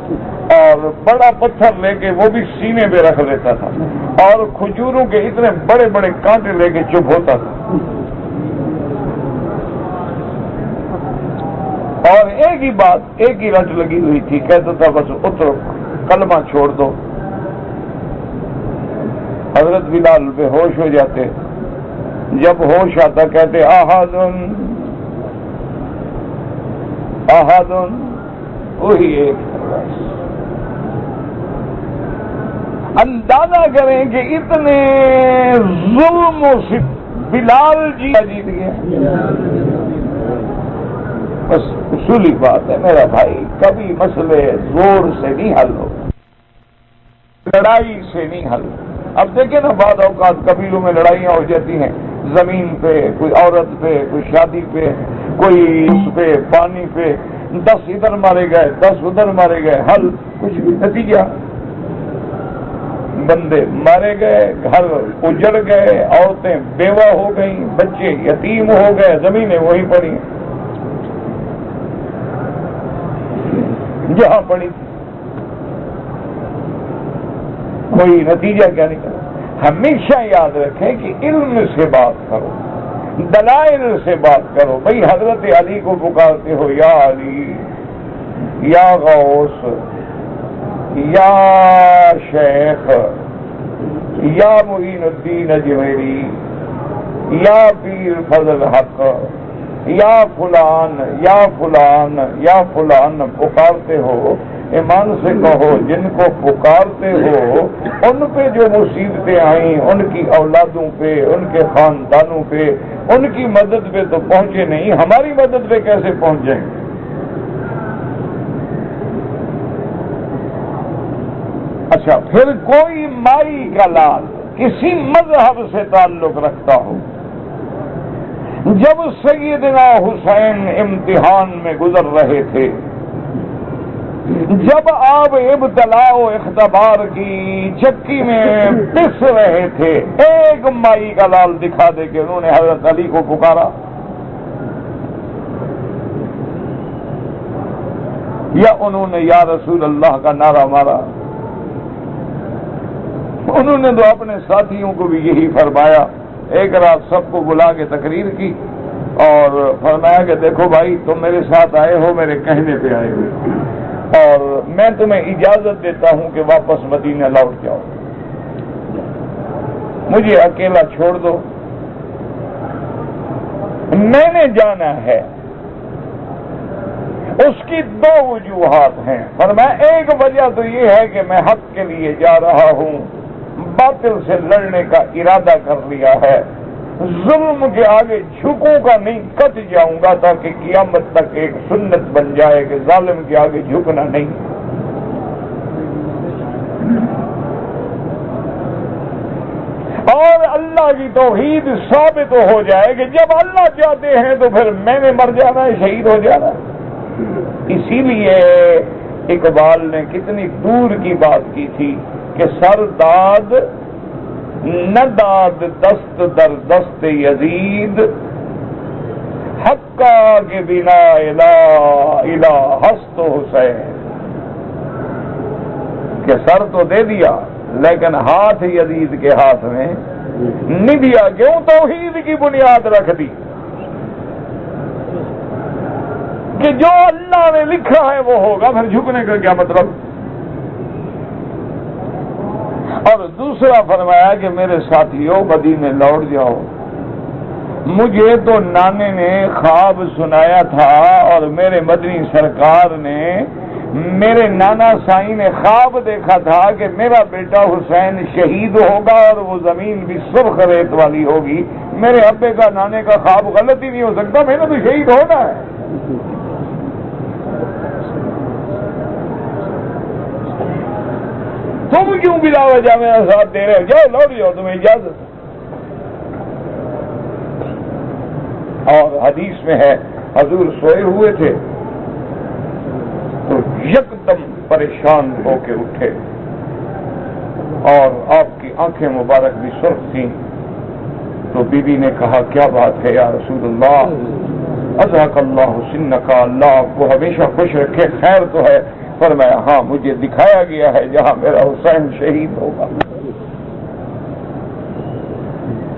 اور بڑا پتھر لے کے وہ بھی سینے پہ رکھ لیتا تھا, اور کھجوروں کے اتنے بڑے بڑے کانٹے لے کے چپ ہوتا تھا. اور ایک ہی بات, ایک ہی رٹ لگی ہوئی تھی, کہتا تھا بس اترو, کلمہ چھوڑ دو. حضرت بلال بے ہوش ہو جاتے. جب ہوش آتا کہتے احدن احدن, وہی ایک. اندازہ کریں کہ اتنے ظلم و بلال جی جیت گیا. بس اصولی بات ہے میرا بھائی, کبھی مسئلے زور سے نہیں حل ہو, لڑائی سے نہیں حل. اب دیکھیں نا بعض اوقات قبیلوں میں لڑائیاں ہو جاتی ہیں, زمین پہ, کوئی عورت پہ, کوئی شادی پہ, کوئی اس پہ, پانی پہ. 10 ادھر مارے گئے, 10 ادھر مارے گئے, حل کچھ بھی. نتیجہ بندے مارے گئے, گھر اجڑ گئے, عورتیں بیوہ ہو گئیں, بچے یتیم ہو گئے, زمینیں وہیں پڑی جہاں پڑی تھی. کوئی نتیجہ کیا نکلا. ہمیشہ یاد رکھیں کہ علم سے بات کرو, دلائل سے بات کرو. بھئی حضرت علی کو پکارتے ہو, یا علی, یا غوث, یا شیخ, یا معین الدین اجمیری, یا پیر فضل حق, یا فلان, یا فلان, یا فلان پکارتے ہو. ایمان سے کہو جن کو پکارتے ہو ان پہ جو مصیبتیں آئیں, ان کی اولادوں پہ, ان کے خاندانوں پہ, ان کی مدد پہ تو پہنچے نہیں, ہماری مدد پہ کیسے پہنچ جائیں گے؟ اچھا, پھر کوئی مائی کا لال کسی مذہب سے تعلق رکھتا ہو, جب سیدنا حسین امتحان میں گزر رہے تھے, جب آپ ابتلا و اختبار کی چکی میں پس رہے تھے, ایک مائی کا لال دکھا دے کہ انہوں نے حضرت علی کو پکارا, یا انہوں نے یا رسول اللہ کا نعرہ مارا. انہوں نے تو اپنے ساتھیوں کو بھی یہی فرمایا. ایک رات سب کو بلا کے تقریر کی اور فرمایا کہ دیکھو بھائی, تم میرے ساتھ آئے ہو, میرے کہنے پہ آئے ہو, اور میں تمہیں اجازت دیتا ہوں کہ واپس مدینہ لوٹ جاؤ, مجھے اکیلا چھوڑ دو, میں نے جانا ہے. اس کی 2 وجوہات ہیں. فرمایا ایک وجہ تو یہ ہے کہ میں حق کے لیے جا رہا ہوں, باطل سے لڑنے کا ارادہ کر لیا ہے, ظلم کے آگے جھکوں گا نہیں, کٹ جاؤں گا تاکہ قیامت تک ایک سنت بن جائے کہ ظالم کے آگے جھکنا نہیں. اور اللہ کی توحید ثابت ہو جائے کہ جب اللہ چاہتے ہیں تو پھر میں نے مر جانا ہے, شہید ہو جانا ہے. اسی لیے اقبال نے کتنی دور کی بات کی تھی کہ سر داد نہ داد دست در دست یزید, حقا کے بنا الہ ہست حسین. کہ سر تو دے دیا لیکن ہاتھ یزید کے ہاتھ میں نہیں دیا. کیوں؟ توحید کی بنیاد رکھ دی کہ جو اللہ نے لکھا ہے وہ ہوگا, پھر جھکنے کا کیا مطلب. اور دوسرا فرمایا کہ میرے ساتھیوں مدینے لوٹ جاؤ، مجھے تو نانے نے خواب سنایا تھا اور میرے مدنی سرکار نے، میرے نانا سائیں نے خواب دیکھا تھا کہ میرا بیٹا حسین شہید ہوگا اور وہ زمین بھی سرخ ریت والی ہوگی۔ میرے ابے کا نانے کا خواب غلط ہی نہیں ہو سکتا، میں نے تو شہید ہونا ہے۔ تم کیوں بلا وجہ میرا ساتھ دے رہے ہو؟ جاؤ لوٹ جاؤ، تمہیں اجازت۔ اور حدیث میں ہے حضور سوئے ہوئے تھے تو یکدم پریشان ہو کے اٹھے اور آپ کی آنکھیں مبارک بھی سرخ تھیں، تو بی بی نے کہا کیا بات ہے یا رسول اللہ؟ اضحک اللہ سنک، اللہ آپ کو ہمیشہ خوش رکھے، خیر تو ہے؟ فرمایا ہاں مجھے دکھایا گیا ہے جہاں میرا حسین شہید ہوگا۔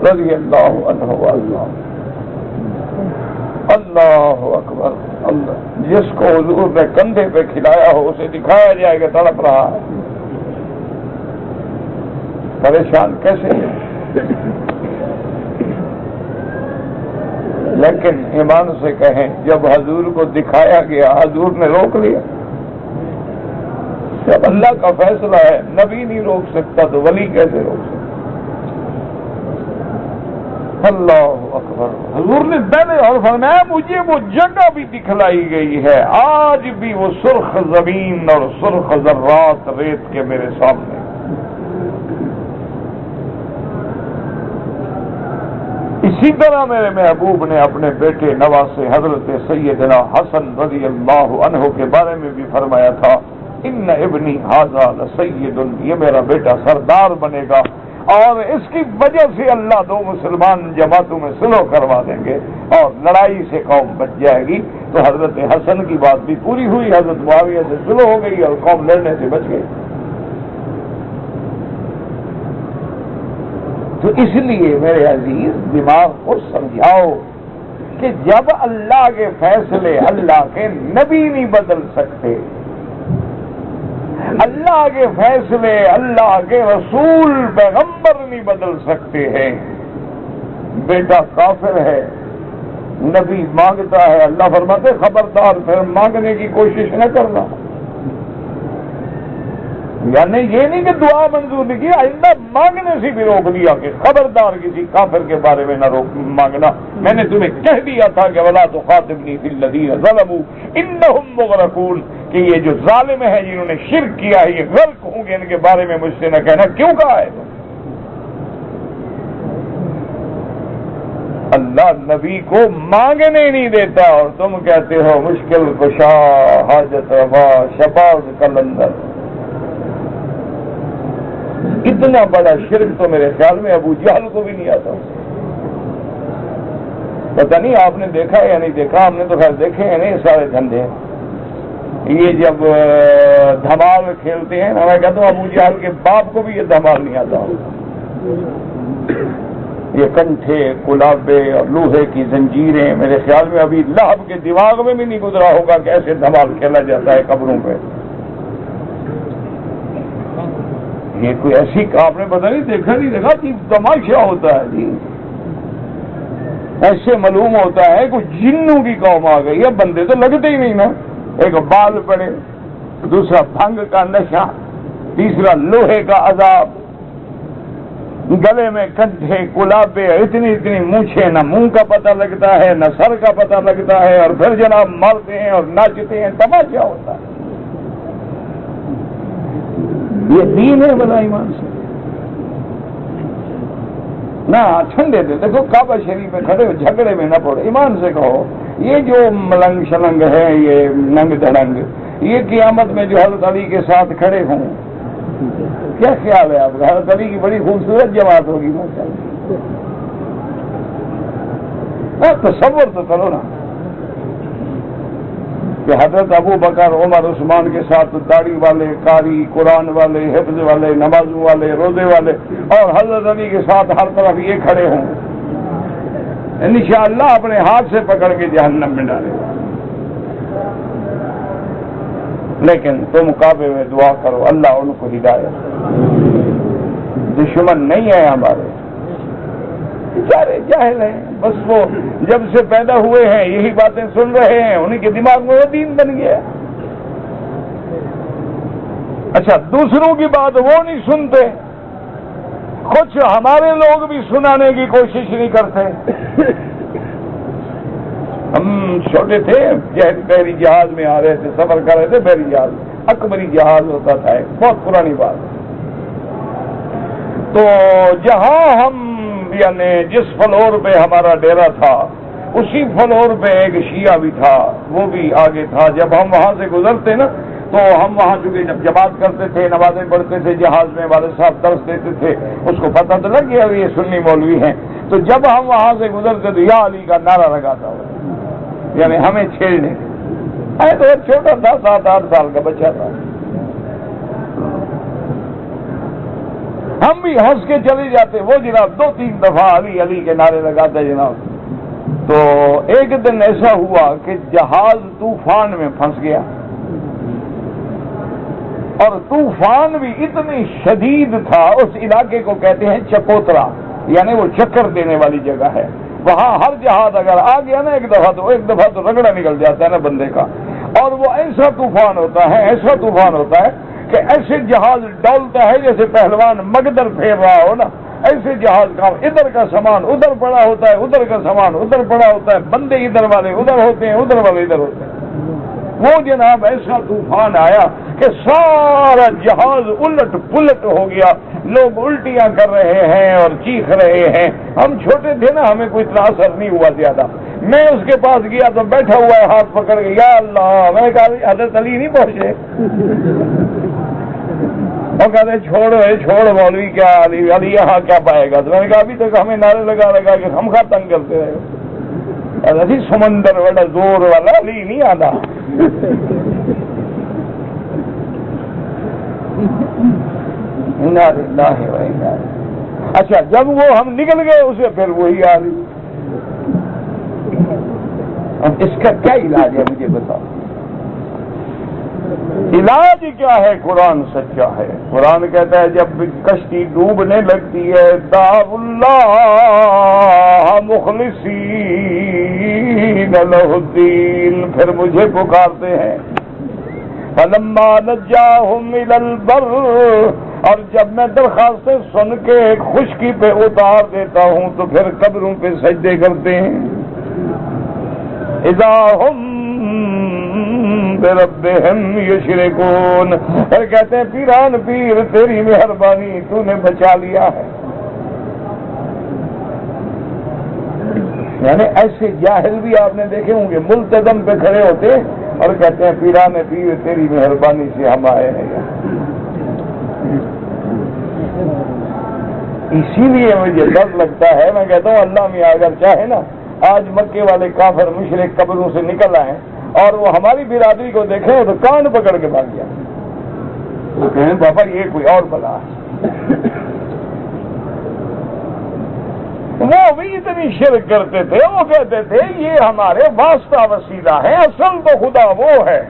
رضی اللہ عنہ واللہ، اللہ اکبر اللہ۔ جس کو حضور نے کندھے پہ کھلایا ہو اسے دکھایا جائے گا تڑپ رہا ہے، پریشان کیسے ہے؟ لیکن ایمان سے کہیں جب حضور کو دکھایا گیا حضور نے روک لیا؟ جب اللہ کا فیصلہ ہے نبی نہیں روک سکتا تو ولی کیسے روک سکتا؟ اللہ اکبر۔ حضور نے پہلے اور فرمایا مجھے وہ جگہ بھی دکھلائی گئی ہے، آج بھی وہ سرخ زمین اور سرخ ذرات ریت کے میرے سامنے۔ اسی طرح میرے محبوب نے اپنے بیٹے نواسے حضرت سیدنا حسن رضی اللہ عنہ کے بارے میں بھی فرمایا تھا، ان ابنی ھذا لسید، یہ میرا بیٹا سردار بنے گا، اور اس کی وجہ سے اللہ دو مسلمان جماعتوں میں صلح کروا دیں گے اور لڑائی سے قوم بچ جائے گی۔ تو حضرت حسن کی بات بھی پوری ہوئی، حضرت معاویہ سے صلح ہو گئی اور قوم لڑنے سے بچ گئی۔ تو اس لیے میرے عزیز دماغ کو سمجھاؤ کہ جب اللہ کے فیصلے اللہ کے نبی نہیں بدل سکتے، اللہ کے فیصلے اللہ کے رسول پیغمبر نہیں بدل سکتے ہیں۔ بیٹا کافر ہے، نبی مانگتا ہے، اللہ فرماتے خبردار پھر مانگنے کی کوشش نہ کرنا۔ یعنی یہ نہیں کہ دعا منظور نہیں کی، آئندہ مانگنے سے بھی روک دیا کہ خبردار کسی کافر کے بارے میں نہ مانگنا۔ میں نے تمہیں کہہ دیا تھا کہ ولا تخاطبنی فی الذین ظلموا انہم مغرقون، کہ یہ جو ظالم ہیں جنہوں نے شرک کیا ہے یہ غرق ہوں گے، ان کے بارے میں مجھ سے نہ کہنا۔ کیوں کہا ہے؟ اللہ نبی کو مانگنے نہیں دیتا اور تم کہتے ہو مشکل کشا حاجت روا شفاظ قلندر۔ اتنا بڑا شرک تو میرے خیال میں ابو جہل کو بھی نہیں آتا۔ پتہ نہیں آپ نے دیکھا یا نہیں دیکھا، ہم نے تو خیر دیکھے ہیں نہیں سارے دھندے۔ یہ جب دھمال کھیلتے ہیں نا، میں کہتا ہوں ابو جہل کے باپ کو بھی یہ دھمال نہیں آتا۔ یہ کنٹھے کلابے اور لوہے کی زنجیریں میرے خیال میں ابھی لہب کے دماغ میں بھی نہیں گزرا ہوگا کہ ایسے دھمال کھیلا جاتا ہے قبروں پہ۔ یہ کوئی ایسی آپ نے پتہ نہیں دیکھا نہیں دیکھا کہ تماشا ہوتا ہے جی، ایسے معلوم ہوتا ہے کوئی جنوں کی قوم آ گئی ہے، بندے تو لگتے ہی نہیں نا۔ ایک بال پڑے، دوسرا بھنگ کا نشہ، تیسرا لوہے کا عذاب، گلے میں کنٹھے کلابے، اتنی اتنی مونچھیں، نہ منہ کا پتہ لگتا ہے نہ سر کا پتہ لگتا ہے، اور پھر جناب مارتے ہیں اور ناچتے ہیں، تماشا ہوتا ہے۔ یہ دین ہے بلا ایمان سے نہ ٹھنڈے دے۔ دیکھو کعبہ شریف میں کھڑے ہو، جھگڑے میں نہ پڑو، ایمان سے کہو یہ جو ملنگ شلنگ ہے، یہ ننگ دھڑنگ، یہ قیامت میں جو حضرت علی کے ساتھ کھڑے ہوں، کیا خیال ہے آپ کا؟ حضرت علی کی بڑی خوبصورت جماعت ہوگی ماشاءاللہ۔ تصور تو کرو نا کہ حضرت ابو بکر عمر عثمان کے ساتھ داڑھی والے، قاری، قرآن والے، حفظ والے، نمازوں والے، روزے والے، اور حضرت علی کے ساتھ ہر طرف یہ کھڑے ہوں، انشاءاللہ اپنے ہاتھ سے پکڑ کے جہنم میں ڈالے۔ لیکن تم کعبے میں دعا کرو اللہ ان کو ہدایت۔ دشمن نہیں ہے ہمارے، بیچارے جاہل ہیں، بس وہ جب سے پیدا ہوئے ہیں یہی باتیں سن رہے ہیں، انہیں کے دماغ میں وہ دین بن گیا۔ اچھا، دوسروں کی بات وہ نہیں سنتے، کچھ ہمارے لوگ بھی سنانے کی کوشش نہیں کرتے۔ ہم چھوٹے تھے، بحری جہاز میں آ رہے تھے، سفر کر رہے تھے بحری جہاز، اکبری جہاز ہوتا تھا، بہت پرانی بات۔ تو جہاں ہم یعنی جس فلور پہ ہمارا ڈیرا تھا اسی فلور پہ ایک شیعہ بھی تھا، وہ بھی آگے تھا۔ جب ہم وہاں سے گزرتے نا تو ہم وہاں چونکہ جب جماعت کرتے تھے، نمازیں پڑھتے تھے جہاز میں، والد صاحب درس دیتے تھے، اس کو پتہ تو لگ گیا یہ سنی مولوی ہیں۔ تو جب ہم وہاں سے گزرتے تو یا علی کا نعرہ لگاتا ہوا، یعنی ہمیں چھیڑنے۔ تو چھوٹا تھا، 7-8 سال کا بچہ تھا، ہم بھی ہنس کے چلے جاتے۔ وہ جناب 2-3 دفعہ علی علی کے نعرے لگاتے جناب۔ تو ایک دن ایسا ہوا کہ جہاز طوفان میں پھنس گیا، اور طوفان بھی اتنی شدید تھا، اس علاقے کو کہتے ہیں چکوترا، یعنی وہ چکر دینے والی جگہ ہے۔ وہاں ہر جہاز اگر آ گیا نا ایک دفعہ تو رگڑا نکل جاتا ہے نا بندے کا۔ اور وہ ایسا طوفان ہوتا ہے کہ ایسے جہاز ڈولتا ہے جیسے پہلوان مگدر پھیر رہا ہو نا، ایسے جہاز کا ادھر کا سامان ادھر پڑا ہوتا ہے، ادھر کا سامان ادھر پڑا ہوتا ہے، بندے ادھر والے ادھر ہوتے ہیں، ادھر والے ادھر ہوتے ہیں۔ وہ جناب ایسا طوفان آیا کہ سارا جہاز الٹ پلٹ ہو گیا، لوگ الٹیاں کر رہے ہیں اور چیخ رہے ہیں۔ ہم چھوٹے تھے نا، ہمیں کوئی اتنا اثر نہیں ہوا زیادہ۔ میں اس کے پاس گیا تو بیٹھا ہوا ہے ہاتھ پکڑ کے، یا اللہ، میں نے کہا حضرت علی نہیں پہنچے؟ اور کہتے چھوڑ مولوی، کیا علی یہاں کیا پائے گا؟ تو میں نے کہا ابھی تک ہمیں نعرے لگا کہ ہم خواہ تنگ کرتے رہے، ایسی سمندر والا زور والا علی نہیں آتا۔ اچھا، جب وہ ہم نکل گئے اسے پھر وہی آ رہی۔ اب اس کا کیا علاج ہے مجھے بتاؤ؟ علاج کیا ہے؟ قرآن سچا ہے۔ قرآن کہتا ہے جب کشتی ڈوبنے لگتی ہے، دعوا اللہ مخلصین لہ الدین، پھر مجھے پکارتے ہیں۔ فلما نجاہم الی البر، اور جب میں درخواستیں سن کے خشکی پہ اتار دیتا ہوں تو پھر قبروں پہ سجدے کرتے ہیں۔ اذا ہم بربہم یشرکون، پھر کہتے ہیں پیران پیر تیری مہربانی، تو نے بچا لیا ہے۔ یعنی ایسے جاہل بھی آپ نے دیکھے ہوں گے، ملتزم پہ کھڑے ہوتے اور کہتے ہیں پیران پیر تیری مہربانی سے ہم آئے ہیں۔ اسی لیے مجھے ڈر لگتا ہے، میں کہتا ہوں اللہ میاں اگر چاہے نا، آج مکے والے کافر مشرک قبروں سے نکل آئے اور وہ ہماری برادری کو دیکھیں تو کان پکڑ کے بھاگ گیا، تو کہیں بابا یہ کوئی اور بلا ہے۔ وہ بھی اتنی شرک کرتے تھے، وہ کہتے تھے یہ ہمارے واسطہ وسیلہ ہے، اصل تو خدا وہ ہے،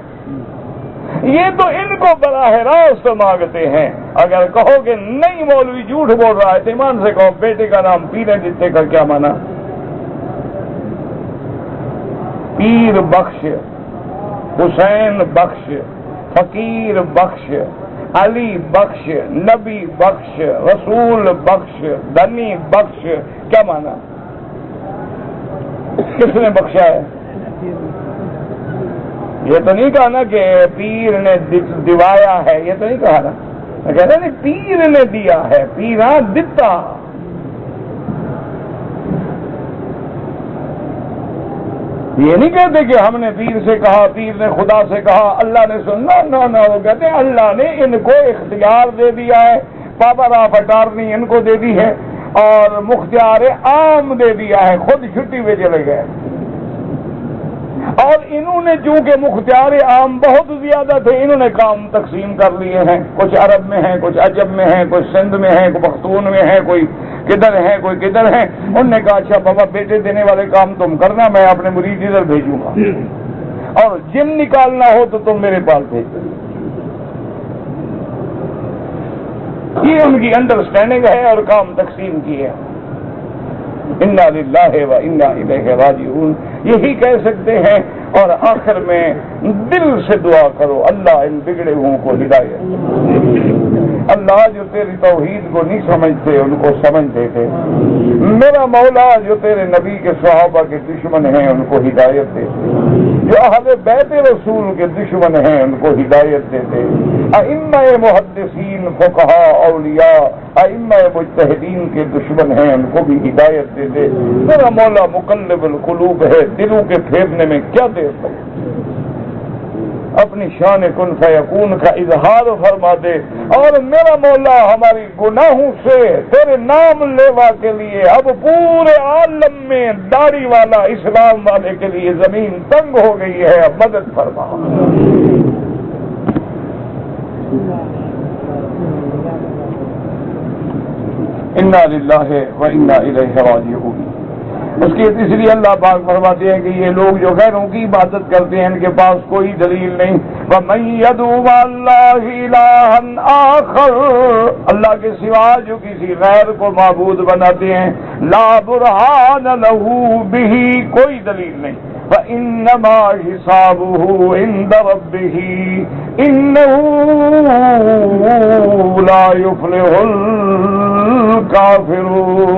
یہ تو ان کو براہ راست مانگتے ہیں۔ اگر کہو کہ نہیں مولوی جھوٹ بول رہا ہے تو ایمان سے کہو بیٹے کا نام پیرے دیتے کا کیا مانا؟ پیر بخش، حسین بخش، فقیر بخش، علی بخش، نبی بخش، رسول بخش، دنی بخش، کیا مانا؟ کس نے بخشا ہے؟ یہ تو نہیں کہا نا کہ پیر نے دیوایا ہے، یہ تو نہیں کہا نا، میں کہتا نہیں پیر نے دیا ہے، پیرا دتا۔ یہ نہیں کہتے کہ ہم نے پیر سے کہا، پیر نے خدا سے کہا، اللہ نے سننا، نہ وہ کہتے ہیں اللہ نے ان کو اختیار دے دیا ہے، پاور آف اٹارنی ان کو دے دی ہے اور مختار عام دے دیا ہے، خود چھٹی پہ چلے گئے۔ اور انہوں نے چونکہ مختار عام بہت زیادہ تھے، انہوں نے کام تقسیم کر لیے ہیں، کچھ عرب میں ہیں، کچھ عجب میں ہیں، کچھ سندھ میں ہیں، کوئی پختون میں ہیں، کوئی کدھر ہیں، کوئی کدھر ہیں۔ انہوں نے کہا اچھا بابا بیٹے دینے والے کام تم کرنا، میں اپنے مرید ادھر بھیجوں گا، اور جن نکالنا ہو تو تم میرے پاس بھیج دو۔ یہ ان کی انڈرسٹینڈنگ ہے اور کام تقسیم کی ہے. انا للہ و انا الیہ راجعون یہی کہہ سکتے ہیں. اور آخر میں دل سے دعا کرو اللہ ان بگڑے ہوئوں کو ہدایت. اللہ جو تیری توحید کو نہیں سمجھتے ان کو سمجھ دیتے. میرا مولا جو تیرے نبی کے صحابہ کے دشمن ہیں ان کو ہدایت دیتے. جو اہل بیت رسول کے دشمن ہیں ان کو ہدایت دیتے. ائمہ محدثین فقہاء اولیاء ائمہ مجتہدین کے دشمن ہیں ان کو بھی ہدایت دیتے. میرا مولا مقلب القلوب ہے, دلوں کے پھیرنے میں کیا دیر تک اپنی شان کن فیکون کا اظہار فرما دے. اور میرا مولا ہماری گناہوں سے تیرے نام لیوا کے لیے اب پورے عالم میں داڑھی والا اسلام والے کے لیے زمین تنگ ہو گئی ہے, اب مدد فرما. انا للہ و انا الیہ راجعون. اس کی اس لیے اللہ پاک فرماتے ہیں کہ یہ لوگ جو غیروں کی عبادت کرتے ہیں ان کے پاس کوئی دلیل نہیں. وَمَن يَدْعُ مَعَ اللَّهِ إِلَٰهًا آخَرَ اللہ کے سوا جو کسی غیر کو معبود بناتے ہیں لا برہان لَهُ بِهِ کوئی دلیل نہیں. فَإِنَّمَا حِسَابُهُ عِندَ رَبِّهِ إِنَّهُ لَا يُفْلِحُ الْكَافِرُونَ.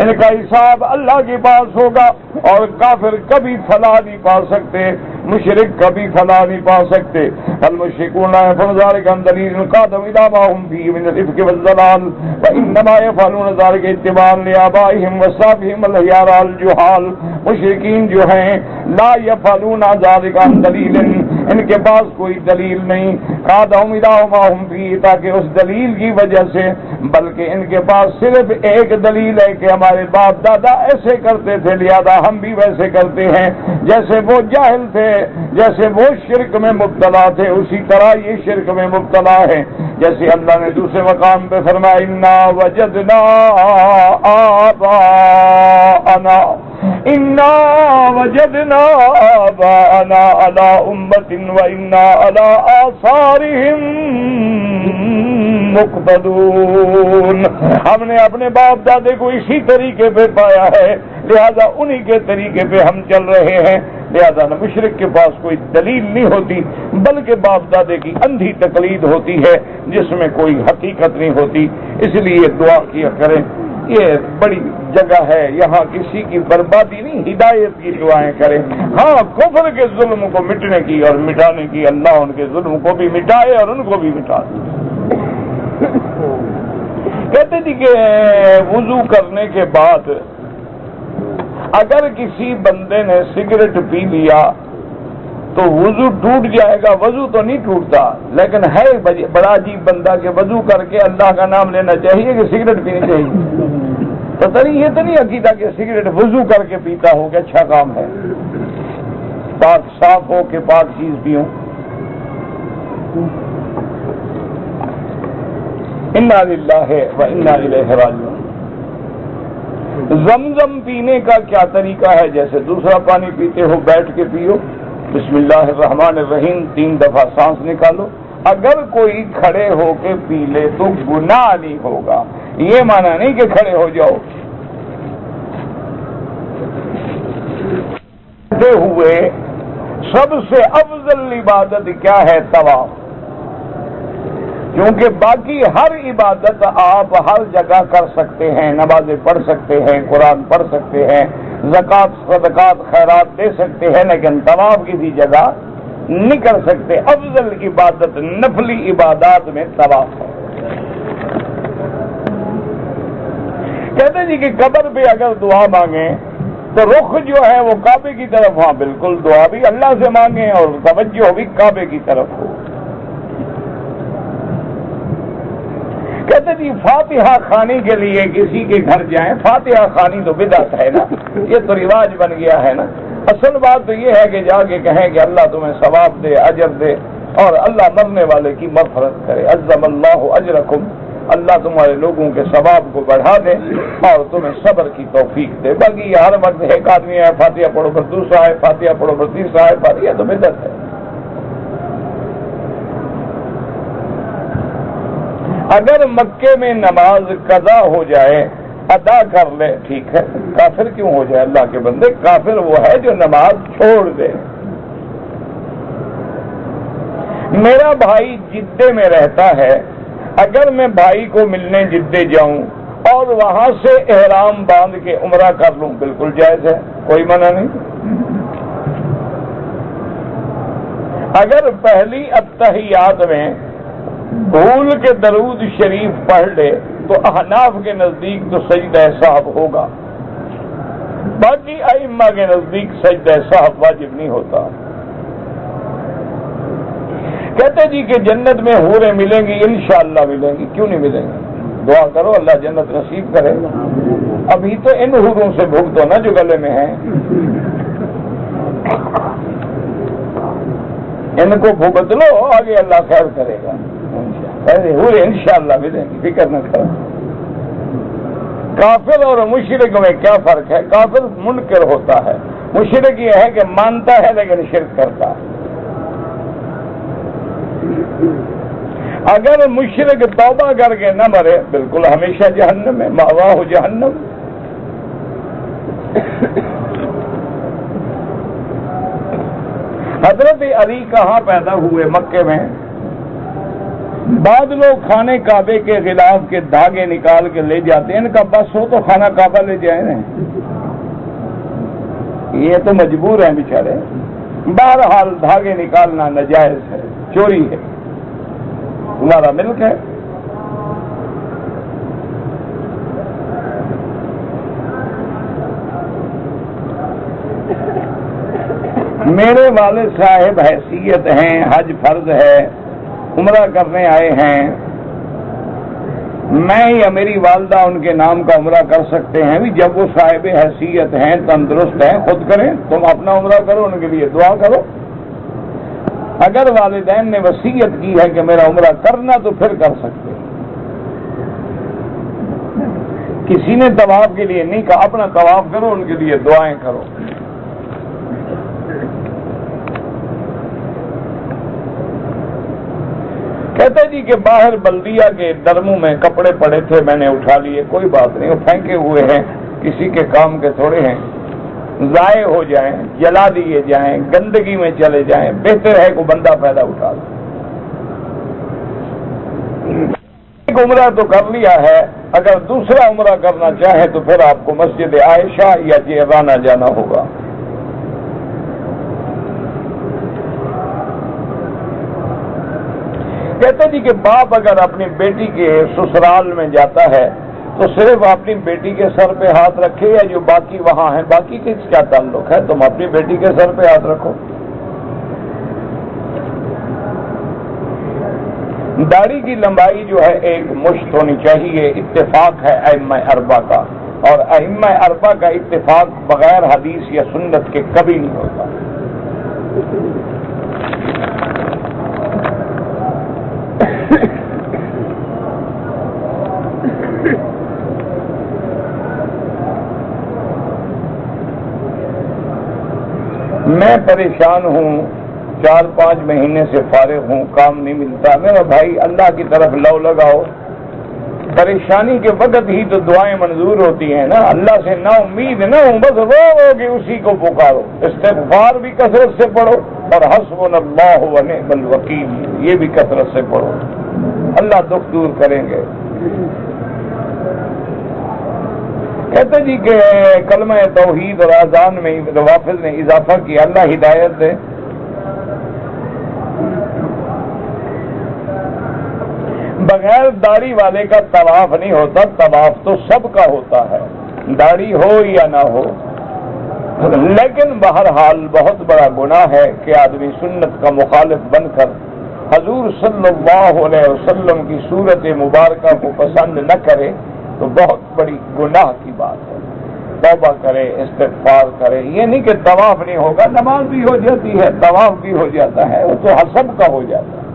ان کا حساب اللہ کے پاس ہوگا اور کافر کبھی فلاح نہیں پا سکتے, مشرک کبھی فلاح نہیں پا سکتے. المشرکون لا يفعلون ذلك عن دلیل قادم الى ما هم فيه من الافك والضلال وانما يفعلون ذلك اتباعا لآبائهم وآبائهم الأحيار الجهال. مشرکین جو ہیں لا يفعلون ذلك عن دلیل ان کے پاس کوئی دلیل نہیں قادم الى ما هم فيه تاکہ اس دلیل کی وجہ سے, بلکہ ان کے پاس صرف ایک دلیل ہے کہ ہمارے باپ دادا ایسے کرتے تھے لہذا ہم بھی ویسے کرتے ہیں. جیسے وہ جاہل تھے, جیسے وہ شرک میں مبتلا تھے, اسی طرح یہ شرک میں مبتلا ہے. جیسے اللہ نے دوسرے مقام پہ فرمایا انا وجدنا آباءنا علی امۃ وانا علی آثارہم مقتدون. ہم نے اپنے باپ دادے کو اسی طریقے پہ پایا ہے لہذا انہی کے طریقے پہ ہم چل رہے ہیں. لہذا نہ مشرک کے پاس کوئی دلیل نہیں ہوتی بلکہ باپ دادے کی اندھی تقلید ہوتی ہے جس میں کوئی حقیقت نہیں ہوتی. اس لیے دعا کیا کریں, یہ بڑی جگہ ہے, یہاں کسی کی بربادی نہیں ہدایت کی دعائیں کریں. ہاں کفر کے ظلم کو مٹنے کی اور مٹانے کی اللہ ان کے ظلم کو بھی مٹائے اور ان کو بھی مٹا دے. کہتے تھے کہ وضو کرنے کے بعد اگر کسی بندے نے سگریٹ پی لیا تو وضو ٹوٹ جائے گا. وضو تو نہیں ٹوٹتا لیکن ہے بڑا عجیب بندہ کہ وضو کر کے اللہ کا نام لینا چاہیے کہ سگریٹ پینی چاہیے. پتہ نہیں یہ تو نہیں عقیدہ کہ سگریٹ وضو کر کے پیتا ہو کہ اچھا کام ہے. پاک صاف ہو کے پاک چیز پیوں. انا للہ و انا الیہ راجعون. زمزم پینے کا کیا طریقہ ہے؟ جیسے دوسرا پانی پیتے ہو بیٹھ کے پیو, بسم اللہ الرحمن الرحیم 3 دفعہ سانس نکالو. اگر کوئی کھڑے ہو کے پی لے تو گناہ نہیں ہوگا. یہ مانا نہیں کہ کھڑے ہو جاؤ. ہوئے سب سے افضل عبادت کیا ہے؟ طواف. کیونکہ باقی ہر عبادت آپ ہر جگہ کر سکتے ہیں, نمازیں پڑھ سکتے ہیں, قرآن پڑھ سکتے ہیں, زکوٰۃ صدقات خیرات دے سکتے ہیں, لیکن طواف کسی جگہ نہیں کر سکتے. افضل عبادت نفلی عبادات میں طواف ہے. کہتے جی کہ قبر پہ اگر دعا مانگیں تو رخ جو ہے وہ کعبے کی طرف. ہاں بالکل, دعا بھی اللہ سے مانگیں اور توجہ بھی کعبے کی طرف ہو. کہتے جی فاتحہ خوانی کے لیے کسی کے گھر جائیں. فاتحہ خوانی تو بدعت ہے نا, یہ تو رواج بن گیا ہے نا. اصل بات تو یہ ہے کہ جا کے کہیں کہ اللہ تمہیں ثواب دے, اجر دے, اور اللہ مرنے والے کی مغفرت کرے. عظم اللہ اجرکم, اللہ تمہارے لوگوں کے ثواب کو بڑھا دے اور تمہیں صبر کی توفیق دے. باقی یہ ہر وقت ایک آدمی ہے فاتحہ پڑھو پر دوسرا ہے, فاتحہ پڑھو پر تیسرا ہے, فاتحہ تو بدعت ہے. اگر مکے میں نماز قضا ہو جائے ادا کر لے ٹھیک ہے، کافر کیوں ہو جائے؟ اللہ کے بندے، کافر وہ ہے جو نماز چھوڑ دے۔ میرا بھائی جدے میں رہتا ہے، اگر میں بھائی کو ملنے جدے جاؤں اور وہاں سے احرام باندھ کے عمرہ کر لوں، بالکل جائز ہے، کوئی منع نہیں۔ اگر پہلی اتحیات میں بھول کے درود شریف پڑھ لے تو احناف کے نزدیک تو سجدہ سہو ہوگا، باقی ائمہ کے نزدیک سجدہ سہو واجب نہیں ہوتا۔ کہتے جی کہ جنت میں حوریں ملیں گی، انشاءاللہ ملیں گی، کیوں نہیں ملیں گی؟ دعا کرو اللہ جنت نصیب کرے۔ ابھی تو ان حوروں سے بھگتو نا جو گلے میں ہیں، ان کو بھگت لو، آگے اللہ خیر کرے گا۔ حوریں انشاءاللہ ملیں گی، فکر نہ کرو۔ کافر اور مشرک میں کیا فرق ہے؟ کافر منکر ہوتا ہے، مشرک یہ ہے کہ مانتا ہے لیکن شرک کرتا ہے۔ اگر مشرک توبہ کر کے نہ مرے، بالکل ہمیشہ جہنم میں، مأواہ جہنم۔ حضرت علی کہاں پیدا ہوئے؟ مکے میں۔ بعض لوگ خانہ کعبے کے غلاف کے دھاگے نکال کے لے جاتے ہیں، ان کا بس ہو تو خانہ کعبہ لے جائیں نا، یہ تو مجبور ہیں بیچارے۔ بہرحال دھاگے نکالنا ناجائز ہے، چوری ہے، تمہارا ملک ہے۔ میرے والد صاحب حیثیت ہیں، حج فرض ہے، عمرہ کرنے آئے ہیں، میں یا میری والدہ ان کے نام کا عمرہ کر سکتے ہیں؟ بھی جب وہ صاحب حیثیت ہیں، تندرست ہیں، خود کریں، تم اپنا عمرہ کرو، ان کے لیے دعا کرو۔ اگر والدین نے وصیت کی ہے کہ میرا عمرہ کرنا تو پھر کر سکتے ہیں۔ کسی نے طواف کے لیے نہیں کہا اپنا طواف کرو، ان کے لیے دعائیں کرو۔ کہتے جی کہ باہر بلدیہ کے درموں میں کپڑے پڑے تھے، میں نے اٹھا لیے، کوئی بات نہیں، وہ پھینکے ہوئے ہیں، کسی کے کام کے تھوڑے ہیں، ضائع ہو جائیں، جلا دیے جائیں، گندگی میں چلے جائیں، بہتر ہے کوئی بندہ پیدا اٹھا لے۔ ایک عمرہ تو کر لیا ہے، اگر دوسرا عمرہ کرنا چاہے تو پھر آپ کو مسجد عائشہ یا جیرانہ جانا ہوگا۔ کہتے جی کہ باپ اگر اپنی بیٹی کے سسرال میں جاتا ہے تو صرف اپنی بیٹی کے سر پہ ہاتھ رکھے، یا جو باقی وہاں ہیں باقی کس کیا تعلق ہے؟ تم اپنی بیٹی کے سر پہ ہاتھ رکھو۔ داڑھی کی لمبائی جو ہے ایک مشت ہونی چاہیے، اتفاق ہے ائمہ اربعہ کا، اور ائمہ اربعہ کا اتفاق بغیر حدیث یا سنت کے کبھی نہیں ہوتا۔ میں پریشان ہوں، 4-5 مہینے سے فارغ ہوں، کام نہیں ملتا۔ میرا بھائی اللہ کی طرف لو لگاؤ، پریشانی کے وقت ہی تو دعائیں منظور ہوتی ہیں نا۔ اللہ سے نا امید نہ ہوں، بس رو رو کے اسی کو پکارو، استغفار بھی کثرت سے پڑھو، اور حسبنا اللہ و نعم الوکیل یہ بھی کثرت سے پڑھو، اللہ دکھ دور کریں گے۔ کہتے جی کہ کلمہ توحید اور اذان میں روافض نے اضافہ کیا، اللہ ہدایت دے۔ بغیر داڑھی والے کا طواف نہیں ہوتا، طواف تو سب کا ہوتا ہے، داڑھی ہو یا نہ ہو۔ لیکن بہرحال بہت بڑا گناہ ہے کہ آدمی سنت کا مخالف بن کر حضور صلی اللہ علیہ وسلم کی صورت مبارکہ کو پسند نہ کرے، تو بہت بڑی گناہ کی بات ہے۔ توبہ کرے، استغفار کرے۔ یہ نہیں کہ طواف نہیں ہوگا، نماز بھی ہو جاتی ہے، طواف بھی ہو جاتا ہے، وہ تو سب کا ہو جاتا ہے۔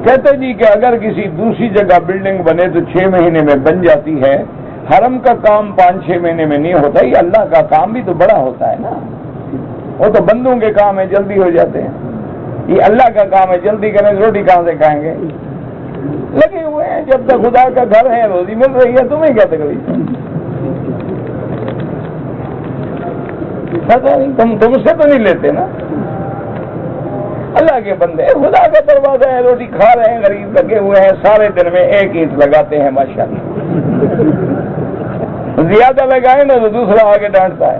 کہتے جی کہ اگر کسی دوسری جگہ بلڈنگ بنے تو 6 مہینے میں بن جاتی ہے، حرم کا کام 5-6 مہینے میں نہیں ہوتا، یہ اللہ کا کام بھی تو بڑا ہوتا ہے نا۔ وہ تو بندوں کے کام ہے، جلدی ہو جاتے ہیں. یہ اللہ کا کام ہے، جلدی کریں. روٹی کہاں سے کھائیں گے؟ لگے ہوئے ہیں. جب تک خدا کا گھر ہے، روزی مل رہی ہے، تمہیں کیا تکلیف ہے؟ پتہ نہیں، تم سے تو نہیں لیتے نا. اللہ کے بندے، خدا کا دروازہ ہے، روٹی کھا رہے ہیں، غریب لگے ہوئے ہیں، سارے دن میں ایک اینٹ لگاتے ہیں ماشاءاللہ. زیادہ لگائے نا تو دوسرا آگے ڈانٹتا ہے،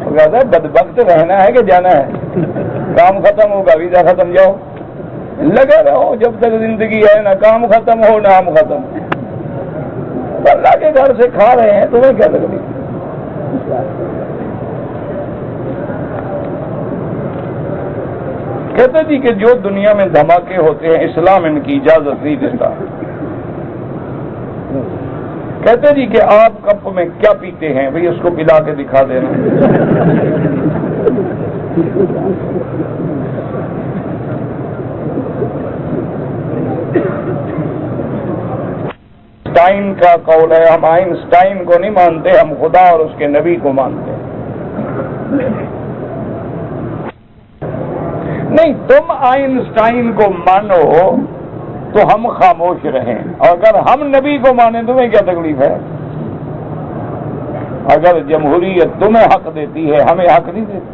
وہ کہتا ہے بدبخت رہنا ہے کہ جانا ہے؟ کام ختم ہوگا، ویزا ختم، جاؤ. لگا رہو جب تک زندگی ہے، نہ کام ختم ہو نہ ہم ختم. اللہ کے گھر سے کھا رہے ہیں، تمہیں کیا تکلیف؟ کہتے جی کہ جو دنیا میں دھماکے ہوتے ہیں اسلام ان کی اجازت نہیں دیتا. کہتے جی کہ آپ کپ میں کیا پیتے ہیں، بھئی اس کو پلا کے دکھا دینا. آئنسٹائن کا قول ہے، ہم آئنسٹائن کو نہیں مانتے، ہم خدا اور اس کے نبی کو مانتے ہیں. نہیں، تم آئنسٹائن کو مانو تو ہم خاموش رہیں، اور اگر ہم نبی کو مانیں تمہیں کیا تکلیف ہے؟ اگر جمہوریت تمہیں حق دیتی ہے، ہمیں حق نہیں دیتی.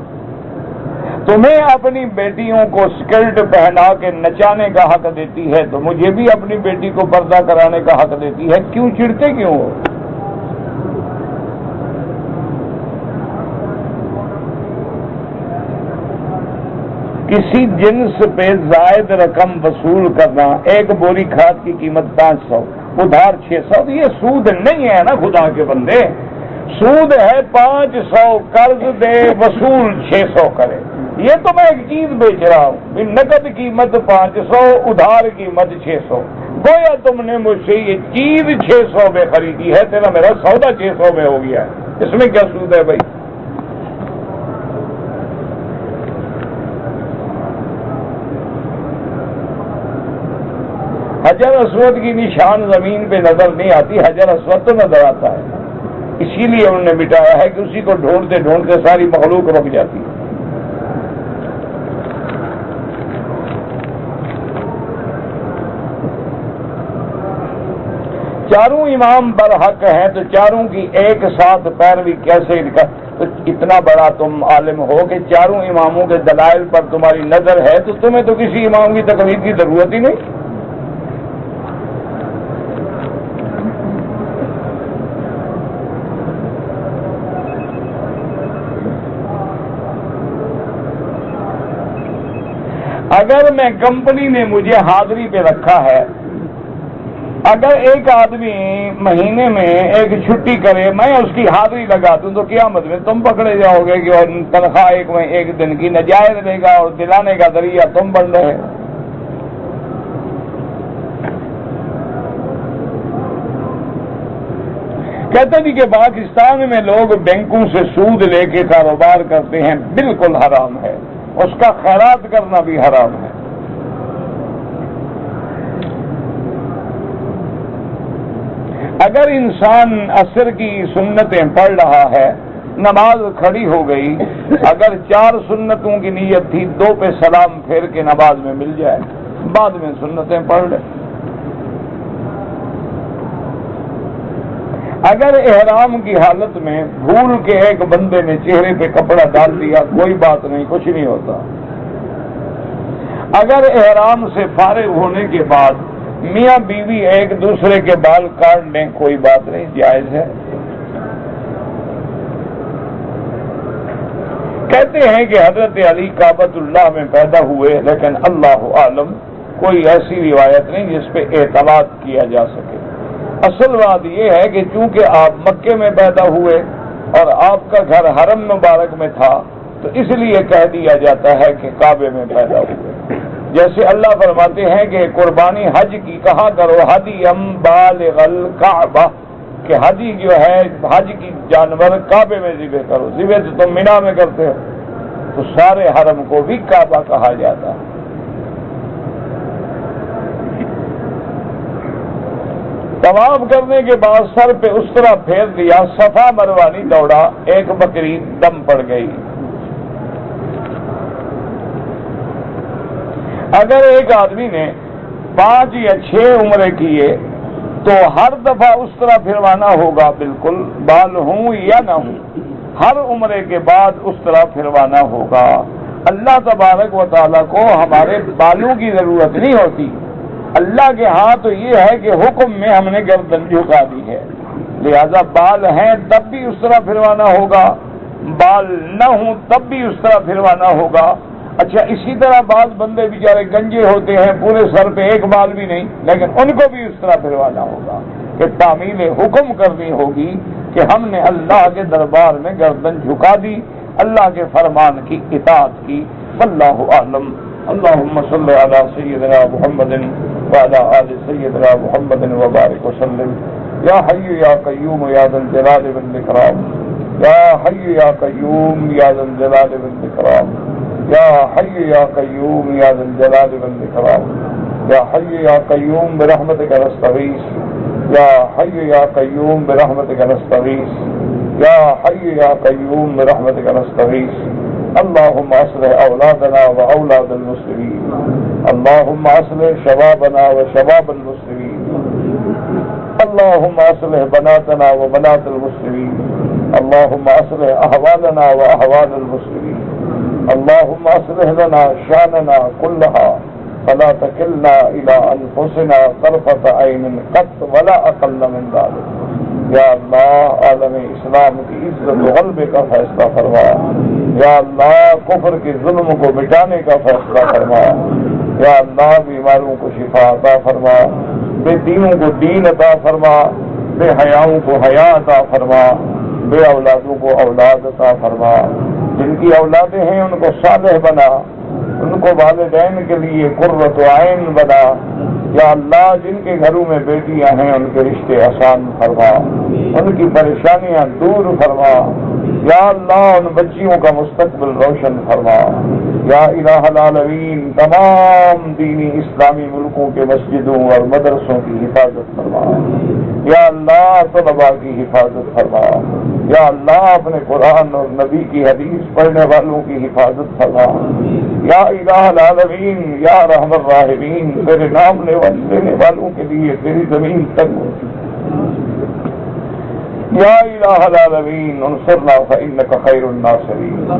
تمہیں اپنی بیٹیوں کو سکرٹ پہنا کے نچانے کا حق دیتی ہے تو مجھے بھی اپنی بیٹی کو پردہ کرانے کا حق دیتی ہے. کیوں چڑھتے کیوں ہو؟ کسی جنس پہ زائد رقم وصول کرنا، ایک بوری کھاد کی قیمت 500، ادھار 600، تو یہ سود نہیں ہے نا خدا کے بندے. سود ہے 500 قرض دے وصول 600 کرے. یہ تو میں ایک چیز بیچ رہا ہوں، نقد قیمت 500، ادھار قیمت 600. گویا تم نے مجھ سے یہ چیز 600 میں خریدی ہے، تیرا میرا سودا 600 میں ہو گیا ہے. اس میں کیا سود ہے بھائی؟ حجر اسود کی نشان زمین پہ نظر نہیں آتی، حجر اسود تو نظر آتا ہے. اسی لیے انہوں نے مٹایا ہے کہ اسی کو ڈھونڈتے ڈھونڈتے ساری مخلوق رک جاتی ہے. چاروں امام برحق ہیں تو چاروں کی ایک ساتھ پیروی کیسے؟ تو اتنا بڑا تم عالم ہو کہ چاروں اماموں کے دلائل پر تمہاری نظر ہے تو تمہیں تو کسی امام کی تقلید کی ضرورت ہی نہیں. اگر میں کمپنی نے مجھے حاضری پہ رکھا ہے، اگر ایک آدمی مہینے میں ایک چھٹی کرے، میں اس کی حاضری لگا دوں تو قیامت میں تم پکڑے جاؤ گے کہ اور تنخواہ ایک دن کی ناجائز دے گا اور دلانے کا ذریعہ تم بن رہے. کہتے جی کہ پاکستان میں لوگ بینکوں سے سود لے کے کاروبار کرتے ہیں، بالکل حرام ہے. اس کا خیرات کرنا بھی حرام ہے. اگر انسان عصر کی سنتیں پڑھ رہا ہے، نماز کھڑی ہو گئی، اگر 4 سنتوں کی نیت تھی 2 پہ سلام پھیر کے نماز میں مل جائے، بعد میں سنتیں پڑھ لے. اگر احرام کی حالت میں بھول کے ایک بندے نے چہرے پہ کپڑا ڈال دیا، کوئی بات نہیں، کچھ نہیں ہوتا. اگر احرام سے فارغ ہونے کے بعد میاں بیوی ایک دوسرے کے بال کاٹ لیں، کوئی بات نہیں، جائز ہے. کہتے ہیں کہ حضرت علی کعبۃ اللہ میں پیدا ہوئے، لیکن اللہ عالم کوئی ایسی روایت نہیں جس پہ اعتماد کیا جا سکے. اصل بات یہ ہے کہ چونکہ آپ مکے میں پیدا ہوئے اور آپ کا گھر حرم مبارک میں تھا تو اس لیے کہہ دیا جاتا ہے کہ کعبے میں پیدا ہوئے. جیسے اللہ فرماتے ہیں کہ قربانی حج کی کہا کرو ہدیم بالغ الکعبہ، کہ حجی جو ہے حج کی جانور کعبے میں ذبح کرو. ذبح تو تم مینا میں کرتے ہو، تو سارے حرم کو بھی کعبہ کہا جاتا ہے. طواف کرنے کے بعد سر پہ اس طرح پھیر دیا، صفا مروہ نہیں دوڑا، ایک بکری دم پڑ گئی. اگر ایک آدمی نے 5 یا 6 عمرے کیے تو ہر دفعہ اس طرح پھروانا ہوگا، بالکل بال ہوں یا نہ ہوں، ہر عمرے کے بعد اس طرح پھروانا ہوگا۔ اللہ تبارک و تعالیٰ کو ہمارے بالوں کی ضرورت نہیں ہوتی، اللہ کے ہاں تو یہ ہے کہ حکم میں ہم نے گردن جھکا دی ہے، لہذا بال ہیں تب بھی اس طرح پھروانا ہوگا، بال نہ ہوں تب بھی اس طرح پھروانا ہوگا۔ اچھا، اسی طرح بعض بندے بیچارے گنجے ہوتے ہیں، پورے سر پہ ایک بال بھی نہیں، لیکن ان کو بھی اس طرح پھروانا ہوگا کہ تعمیل حکم کرنی ہوگی کہ ہم نے اللہ کے دربار میں گردن جھکا دی، اللہ کے فرمان کی اطاعت کی۔ واللہ اعلم۔ اللہم صلی علی سیدنا محمد وعلی آل سیدنا محمد وبارک وسلم۔ یا حی یا قیوم یا ذا الجلال والاکرام، یا حی یا قیوم یا ذا الجلال والاکرام، یا حی یا قیوم یا ذا الجلال والاکرام، یا حی یا قیوم برحمتک نستغیث، یا حی یا قیوم برحمتک نستغیث، یا حی یا قیوم برحمتک نستغیث۔ اللہم اصلح اولادنا و اولاد المسلمین، اللہم اصلح شبابنا و شباب المسلمین، اللہم اصلح بناتنا و بنات المسلمین، اللہم اصلح احوالنا و احوال المسلمین، اللہم اصلح لنا شاننا كلها فلا تکلنا الى انفسنا طرفت عین قط ولا اقل من ذلك۔ یا اللہ، عالم اسلام کی عزت و غلبے کا فیصلہ فرما، یا اللہ کفر کے ظلم کو مٹانے کا فیصلہ فرما، یا اللہ بیماروں کو شفا عطا فرما، بے دینوں کو دین عطا فرما، بے حیاؤں کو حیا عطا فرما، بے اولادوں کو اولاد عطا فرما، جن کی اولادیں ہیں ان کو صالح بنا، ان کو والدین کے لیے قرۃ عین بنا، یا اللہ جن کے گھروں میں بیٹیاں ہیں ان کے رشتے آسان فرما، ان کی پریشانیاں دور فرما، یا اللہ ان بچیوں کا مستقبل روشن فرما، یا الہ العالمین تمام دینی اسلامی ملکوں کے مسجدوں اور مدرسوں کی حفاظت فرما، یا اللہ طلباء کی حفاظت فرما، یا اللہ اپنے قرآن اور نبی کی حدیث پڑھنے والوں کی حفاظت فرما، یا الہ العالمین یا رحم الراحمین تیرے نام لینے والوں کے لیے تیری زمین تنگ ہوتی، یا الہ العالمین انصرنا فإنک خیر الناصرین،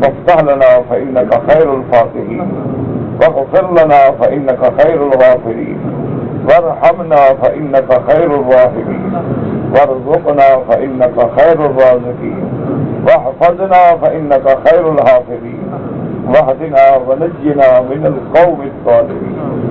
وافتح لنا فإنک خیر الفاتحین، واغفر لنا فإنک خیر الغافرین، وارحمنا فإنک خیر الراحمین، وارزقنا فإنک خیر الرازقین، واحفظنا فإنک خیر الحافظین، واهدنا ونجنا من القوم الظالمين۔